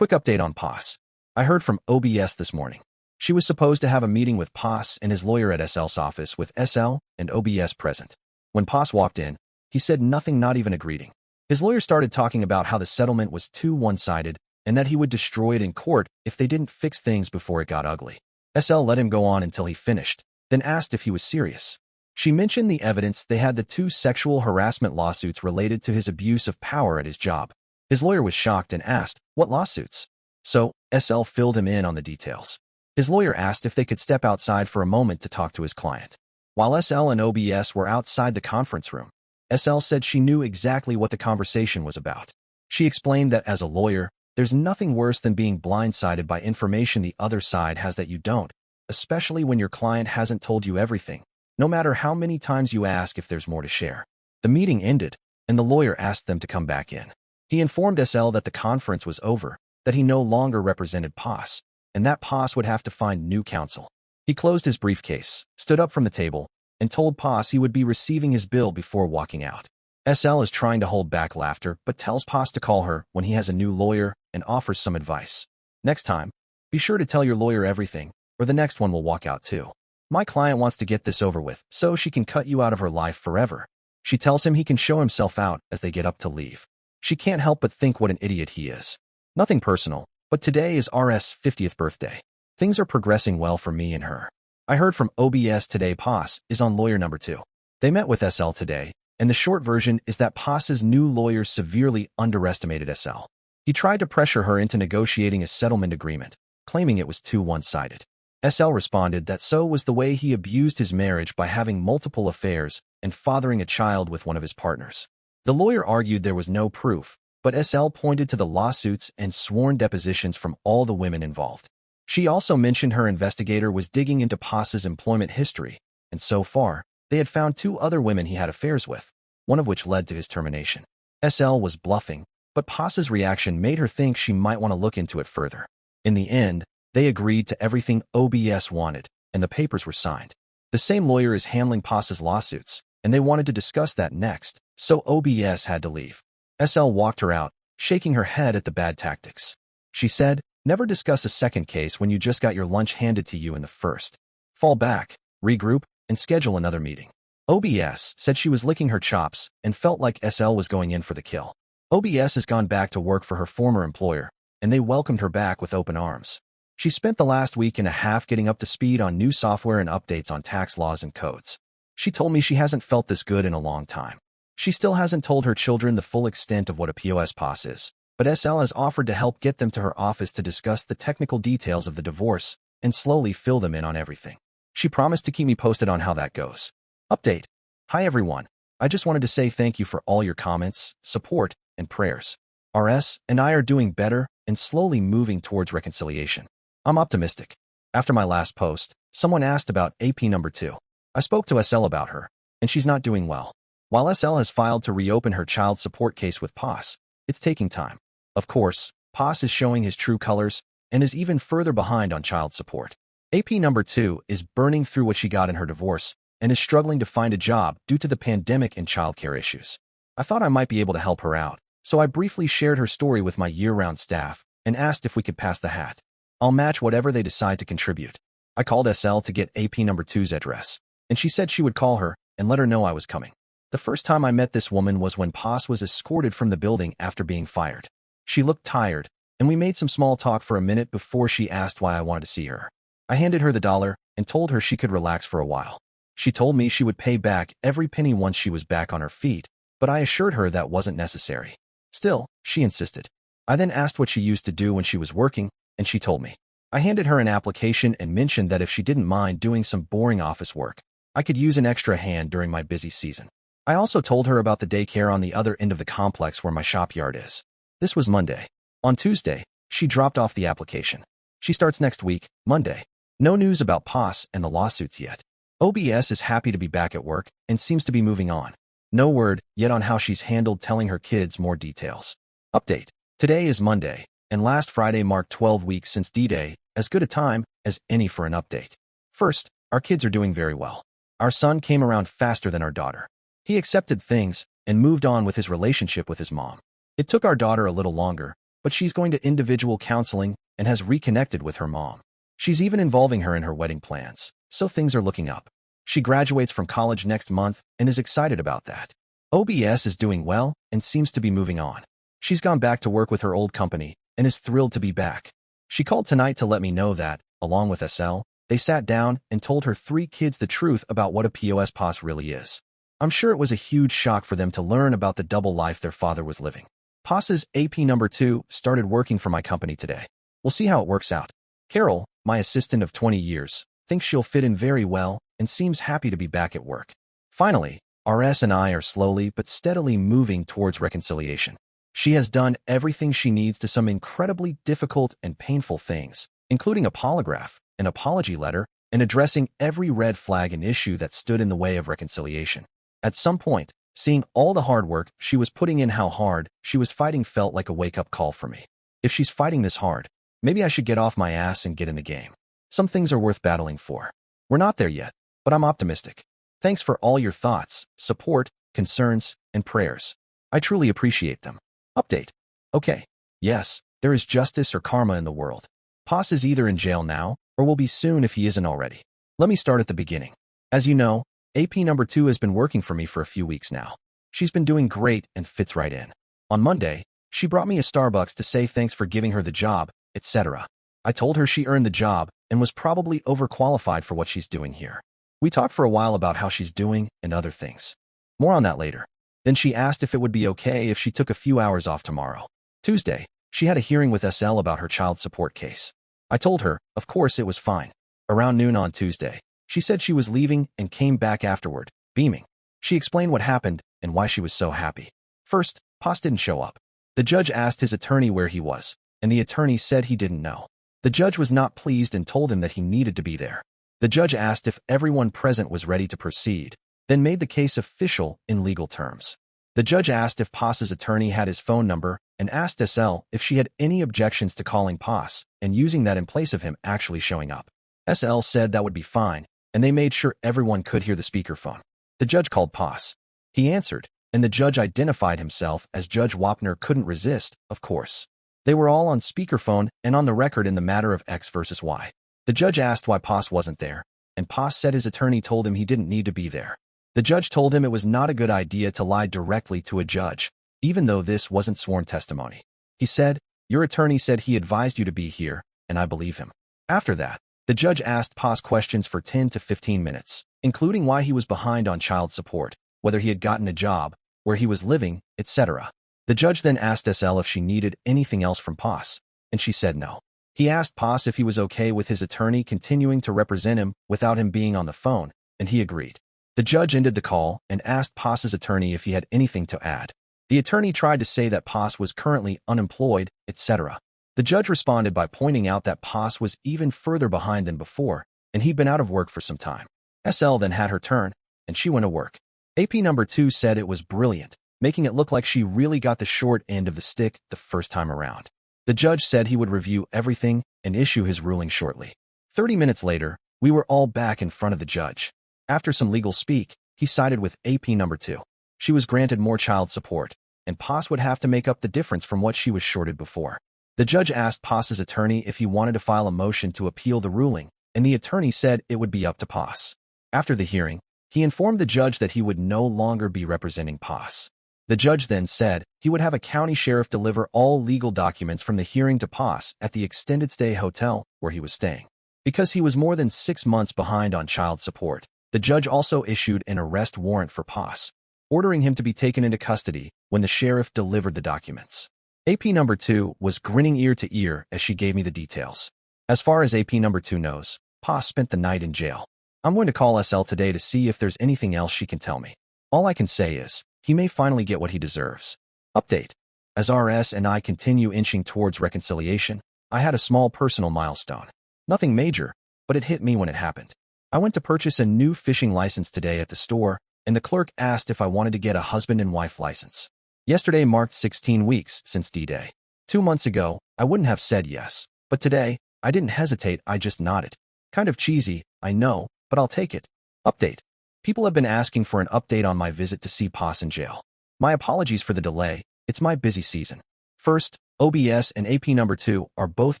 Quick update on POS. I heard from OBS this morning. She was supposed to have a meeting with POS and his lawyer at SL's office with SL and OBS present. When POS walked in, he said nothing, not even a greeting. His lawyer started talking about how the settlement was too one-sided and that he would destroy it in court if they didn't fix things before it got ugly. SL let him go on until he finished, then asked if he was serious. She mentioned the evidence they had, the 2 sexual harassment lawsuits related to his abuse of power at his job. His lawyer was shocked and asked, "What lawsuits?" So, SL filled him in on the details. His lawyer asked if they could step outside for a moment to talk to his client. While SL and OBS were outside the conference room, SL said she knew exactly what the conversation was about. She explained that as a lawyer, there's nothing worse than being blindsided by information the other side has that you don't, especially when your client hasn't told you everything, no matter how many times you ask if there's more to share. The meeting ended, and the lawyer asked them to come back in. He informed SL that the conference was over, that he no longer represented POS, and that POS would have to find new counsel. He closed his briefcase, stood up from the table, and told POS he would be receiving his bill before walking out. SL is trying to hold back laughter, but tells POS to call her when he has a new lawyer and offers some advice. Next time, be sure to tell your lawyer everything, or the next one will walk out too. My client wants to get this over with, so she can cut you out of her life forever. She tells him he can show himself out as they get up to leave. She can't help but think what an idiot he is. Nothing personal, but today is RS 50th birthday. Things are progressing well for me and her. I heard from OBS today POS is on lawyer number 2. They met with SL today, and the short version is that POS's new lawyer severely underestimated SL. He tried to pressure her into negotiating a settlement agreement, claiming it was too one-sided. SL responded that so was the way he abused his marriage by having multiple affairs and fathering a child with one of his partners. The lawyer argued there was no proof, but SL pointed to the lawsuits and sworn depositions from all the women involved. She also mentioned her investigator was digging into POS's employment history, and so far, they had found 2 other women he had affairs with, one of which led to his termination. SL was bluffing, but POS's reaction made her think she might want to look into it further. In the end, they agreed to everything OBS wanted, and the papers were signed. The same lawyer is handling POS's lawsuits, and they wanted to discuss that next, so OBS had to leave. SL walked her out, shaking her head at the bad tactics. She said, "Never discuss a second case when you just got your lunch handed to you in the first. Fall back, regroup, and schedule another meeting." OBS said she was licking her chops and felt like SL was going in for the kill. OBS has gone back to work for her former employer, and they welcomed her back with open arms. She spent the last week and a half getting up to speed on new software and updates on tax laws and codes. She told me she hasn't felt this good in a long time. She still hasn't told her children the full extent of what a POS is, but SL has offered to help get them to her office to discuss the technical details of the divorce and slowly fill them in on everything. She promised to keep me posted on how that goes. Update. Hi everyone. I just wanted to say thank you for all your comments, support, and prayers. RS and I are doing better and slowly moving towards reconciliation. I'm optimistic. After my last post, someone asked about AP number 2. I spoke to SL about her, and she's not doing well. While SL has filed to reopen her child support case with POS, it's taking time. Of course, POS is showing his true colors and is even further behind on child support. AP number 2 is burning through what she got in her divorce and is struggling to find a job due to the pandemic and childcare issues. I thought I might be able to help her out, so I briefly shared her story with my year-round staff and asked if we could pass the hat. I'll match whatever they decide to contribute. I called SL to get AP number 2's address, and she said she would call her and let her know I was coming. The first time I met this woman was when POS was escorted from the building after being fired. She looked tired, and we made some small talk for a minute before she asked why I wanted to see her. I handed her the $1 and told her she could relax for a while. She told me she would pay back every penny once she was back on her feet, but I assured her that wasn't necessary. Still, she insisted. I then asked what she used to do when she was working, and she told me. I handed her an application and mentioned that if she didn't mind doing some boring office work, I could use an extra hand during my busy season. I also told her about the daycare on the other end of the complex where my shop yard is. This was Monday. On Tuesday, she dropped off the application. She starts next week, Monday. No news about POS and the lawsuits yet. OBS is happy to be back at work and seems to be moving on. No word yet on how she's handled telling her kids more details. Update. Today is Monday, and last Friday marked 12 weeks since D-Day, as good a time as any for an update. First, our kids are doing very well. Our son came around faster than our daughter. He accepted things and moved on with his relationship with his mom. It took our daughter a little longer, but she's going to individual counseling and has reconnected with her mom. She's even involving her in her wedding plans, so things are looking up. She graduates from college next month and is excited about that. OBS is doing well and seems to be moving on. She's gone back to work with her old company and is thrilled to be back. She called tonight to let me know that, along with SL, they sat down and told her 3 kids the truth about what a POS really is. I'm sure it was a huge shock for them to learn about the double life their father was living. POS's AP number 2 started working for my company today. We'll see how it works out. Carol, my assistant of 20 years, thinks she'll fit in very well and seems happy to be back at work. Finally, RS and I are slowly but steadily moving towards reconciliation. She has done everything she needs to some incredibly difficult and painful things, including a polygraph, an apology letter, and addressing every red flag and issue that stood in the way of reconciliation. At some point, seeing all the hard work she was putting in, how hard she was fighting, felt like a wake-up call for me. If she's fighting this hard, maybe I should get off my ass and get in the game. Some things are worth battling for. We're not there yet, but I'm optimistic. Thanks for all your thoughts, support, concerns, and prayers. I truly appreciate them. Update. Okay. Yes, there is justice or karma in the world. POS is either in jail now, or will be soon if he isn't already. Let me start at the beginning. As you know, AP number 2 has been working for me for a few weeks now. She's been doing great and fits right in. On Monday, she brought me a Starbucks to say thanks for giving her the job, etc. I told her she earned the job and was probably overqualified for what she's doing here. We talked for a while about how she's doing and other things. More on that later. Then she asked if it would be okay if she took a few hours off tomorrow. Tuesday, she had a hearing with SL about her child support case. I told her, of course, it was fine. Around noon on Tuesday, she said she was leaving and came back afterward, beaming. She explained what happened and why she was so happy. First, POS didn't show up. The judge asked his attorney where he was, and the attorney said he didn't know. The judge was not pleased and told him that he needed to be there. The judge asked if everyone present was ready to proceed, then made the case official in legal terms. The judge asked if POS's attorney had his phone number and asked SL if she had any objections to calling POS and using that in place of him actually showing up. SL said that would be fine, and they made sure everyone could hear the speakerphone. The judge called POS. He answered, and the judge identified himself as Judge Wapner. Couldn't resist, of course. They were all on speakerphone and on the record in the matter of X versus Y. The judge asked why POS wasn't there, and POS said his attorney told him he didn't need to be there. The judge told him it was not a good idea to lie directly to a judge, even though this wasn't sworn testimony. He said, "Your attorney said he advised you to be here, and I believe him." After that, the judge asked POS questions for 10 to 15 minutes, including why he was behind on child support, whether he had gotten a job, where he was living, etc. The judge then asked SL if she needed anything else from POS, and she said no. He asked POS if he was okay with his attorney continuing to represent him without him being on the phone, and he agreed. The judge ended the call and asked POS's attorney if he had anything to add. The attorney tried to say that POS was currently unemployed, etc. The judge responded by pointing out that POS was even further behind than before, and he'd been out of work for some time. SL then had her turn, and she went to work. AP number 2 said it was brilliant, making it look like she really got the short end of the stick the first time around. The judge said he would review everything and issue his ruling shortly. 30 minutes later, we were all back in front of the judge. After some legal speak, he sided with AP number 2. She was granted more child support, and POS would have to make up the difference from what she was shorted before. The judge asked POS's attorney if he wanted to file a motion to appeal the ruling, and the attorney said it would be up to POS. After the hearing, he informed the judge that he would no longer be representing POS. The judge then said he would have a county sheriff deliver all legal documents from the hearing to POS at the extended stay hotel where he was staying. Because he was more than 6 months behind on child support, the judge also issued an arrest warrant for POS, ordering him to be taken into custody when the sheriff delivered the documents. AP number 2 was grinning ear to ear as she gave me the details. As far as AP number 2 knows, POS spent the night in jail. I'm going to call SL today to see if there's anything else she can tell me. All I can say is, he may finally get what he deserves. Update. As RS and I continue inching towards reconciliation, I had a small personal milestone. Nothing major, but it hit me when it happened. I went to purchase a new fishing license today at the store, and the clerk asked if I wanted to get a husband and wife license. Yesterday marked 16 weeks since D-Day. 2 months ago, I wouldn't have said yes, but today, I didn't hesitate, I just nodded. Kind of cheesy, I know, but I'll take it. Update. People have been asking for an update on my visit to see POS in jail. My apologies for the delay, it's my busy season. First, OBS and AP number 2 are both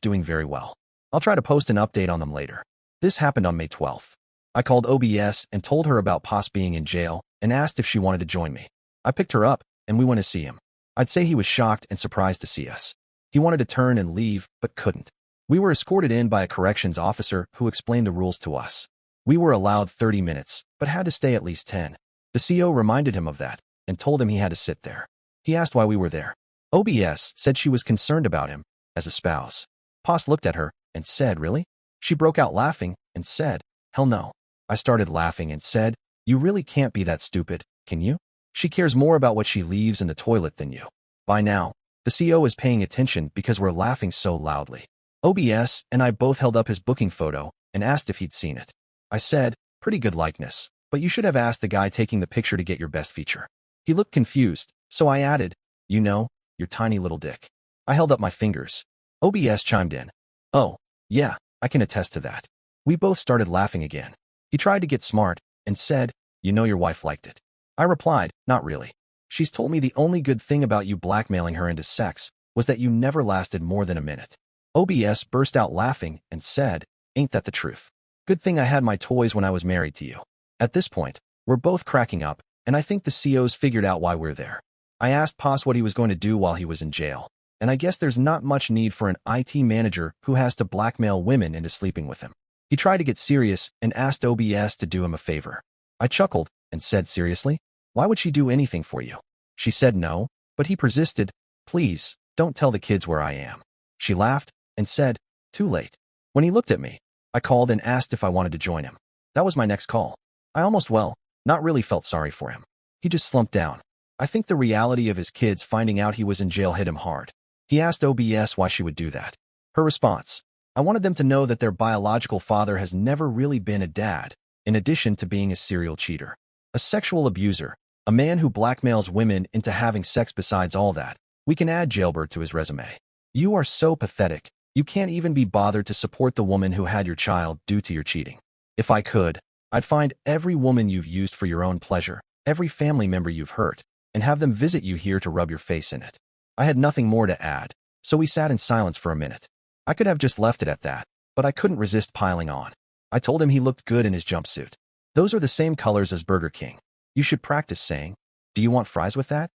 doing very well. I'll try to post an update on them later. This happened on May 12th. I called OBS and told her about Pos being in jail and asked if she wanted to join me. I picked her up, and we went to see him. I'd say he was shocked and surprised to see us. He wanted to turn and leave, but couldn't. We were escorted in by a corrections officer who explained the rules to us. We were allowed 30 minutes, but had to stay at least 10. The CO reminded him of that and told him he had to sit there. He asked why we were there. OBS said she was concerned about him as a spouse. Pos looked at her and said, "Really?" She broke out laughing and said, "Hell no." I started laughing and said, "You really can't be that stupid, can you? She cares more about what she leaves in the toilet than you." By now, the CO is paying attention because we're laughing so loudly. OBS and I both held up his booking photo and asked if he'd seen it. I said, "Pretty good likeness, but you should have asked the guy taking the picture to get your best feature." He looked confused, so I added, "You know, your tiny little dick." I held up my fingers. OBS chimed in. "Oh, yeah, I can attest to that." We both started laughing again. He tried to get smart and said, "You know your wife liked it." I replied, "Not really. She's told me the only good thing about you blackmailing her into sex was that you never lasted more than a minute." OBS burst out laughing and said, "Ain't that the truth? Good thing I had my toys when I was married to you." At this point, we're both cracking up, and I think the CO's figured out why we're there. I asked Pos what he was going to do while he was in jail, and I guess there's not much need for an IT manager who has to blackmail women into sleeping with him. He tried to get serious and asked OBS to do him a favor. I chuckled and said, "Seriously? Why would she do anything for you?" She said no, but he persisted, "Please, don't tell the kids where I am." She laughed and said, "Too late." When he looked at me, I called and asked if I wanted to join him. That was my next call. I almost, not really felt sorry for him. He just slumped down. I think the reality of his kids finding out he was in jail hit him hard. He asked OBS why she would do that. Her response: "I wanted them to know that their biological father has never really been a dad, in addition to being a serial cheater. A sexual abuser, a man who blackmails women into having sex. Besides all that, we can add jailbird to his resume. You are so pathetic, you can't even be bothered to support the woman who had your child due to your cheating. If I could, I'd find every woman you've used for your own pleasure, every family member you've hurt, and have them visit you here to rub your face in it." I had nothing more to add, so we sat in silence for a minute. I could have just left it at that, but I couldn't resist piling on. I told him he looked good in his jumpsuit. "Those are the same colors as Burger King. You should practice saying, 'Do you want fries with that?'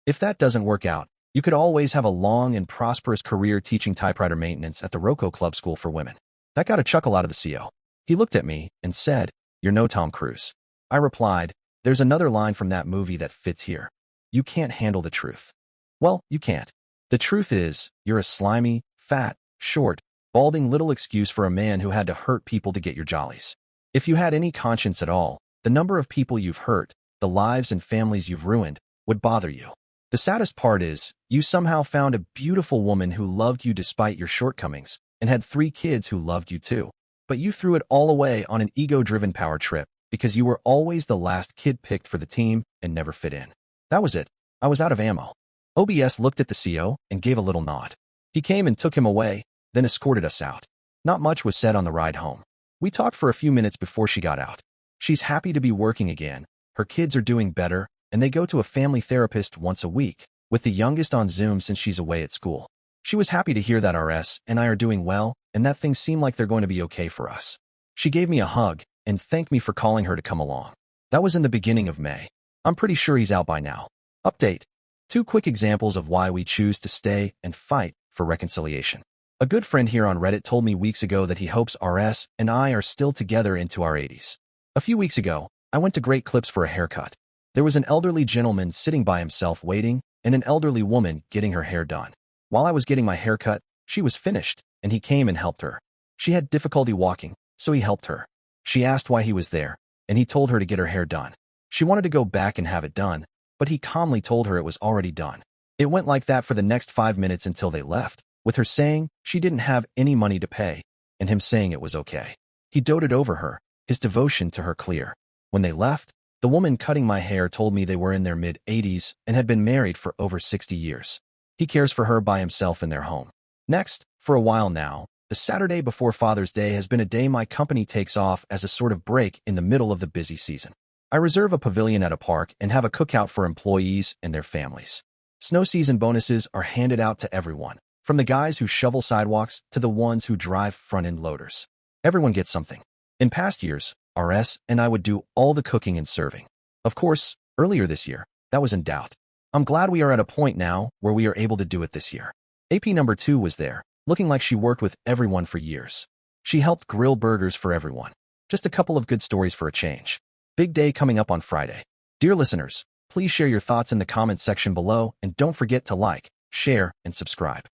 If that doesn't work out, you could always have a long and prosperous career teaching typewriter maintenance at the Roco Club School for Women." That got a chuckle out of the CO. He looked at me and said, "You're no Tom Cruise." I replied, "There's another line from that movie that fits here. You can't handle the truth." Well, you can't. The truth is, you're a slimy, fat, short, balding little excuse for a man who had to hurt people to get your jollies. If you had any conscience at all, the number of people you've hurt, the lives and families you've ruined, would bother you. The saddest part is, you somehow found a beautiful woman who loved you despite your shortcomings, and had 3 kids who loved you too. But you threw it all away on an ego-driven power trip because you were always the last kid picked for the team and never fit in. That was it. I was out of ammo. OBS looked at the CO and gave a little nod. He came and took him away, then escorted us out. Not much was said on the ride home. We talked for a few minutes before she got out. She's happy to be working again, her kids are doing better, and they go to a family therapist once a week, with the youngest on Zoom since she's away at school. She was happy to hear that RS and I are doing well, and that things seem like they're going to be okay for us. She gave me a hug and thanked me for calling her to come along. That was in the beginning of May. I'm pretty sure he's out by now. Update. 2 quick examples of why we choose to stay and fight for reconciliation. A good friend here on Reddit told me weeks ago that he hopes RS and I are still together into our 80s. A few weeks ago, I went to Great Clips for a haircut. There was an elderly gentleman sitting by himself waiting, and an elderly woman getting her hair done. While I was getting my haircut, she was finished, and he came and helped her. She had difficulty walking, so he helped her. She asked why he was there, and he told her to get her hair done. She wanted to go back and have it done, but he calmly told her it was already done. It went like that for the next 5 minutes until they left, with her saying she didn't have any money to pay, and him saying it was okay. He doted over her, his devotion to her clear. When they left, the woman cutting my hair told me they were in their mid-80s and had been married for over 60 years. He cares for her by himself in their home. Next, for a while now, the Saturday before Father's Day has been a day my company takes off as a sort of break in the middle of the busy season. I reserve a pavilion at a park and have a cookout for employees and their families. Snow season bonuses are handed out to everyone, From the guys who shovel sidewalks to the ones who drive front-end loaders. Everyone gets something. In past years, RS and I would do all the cooking and serving. Of course, earlier this year, that was in doubt. I'm glad we are at a point now where we are able to do it this year. AP number 2 was there, looking like she worked with everyone for years. She helped grill burgers for everyone. Just a couple of good stories for a change. Big day coming up on Friday. Dear listeners, please share your thoughts in the comments section below and don't forget to like, share, and subscribe.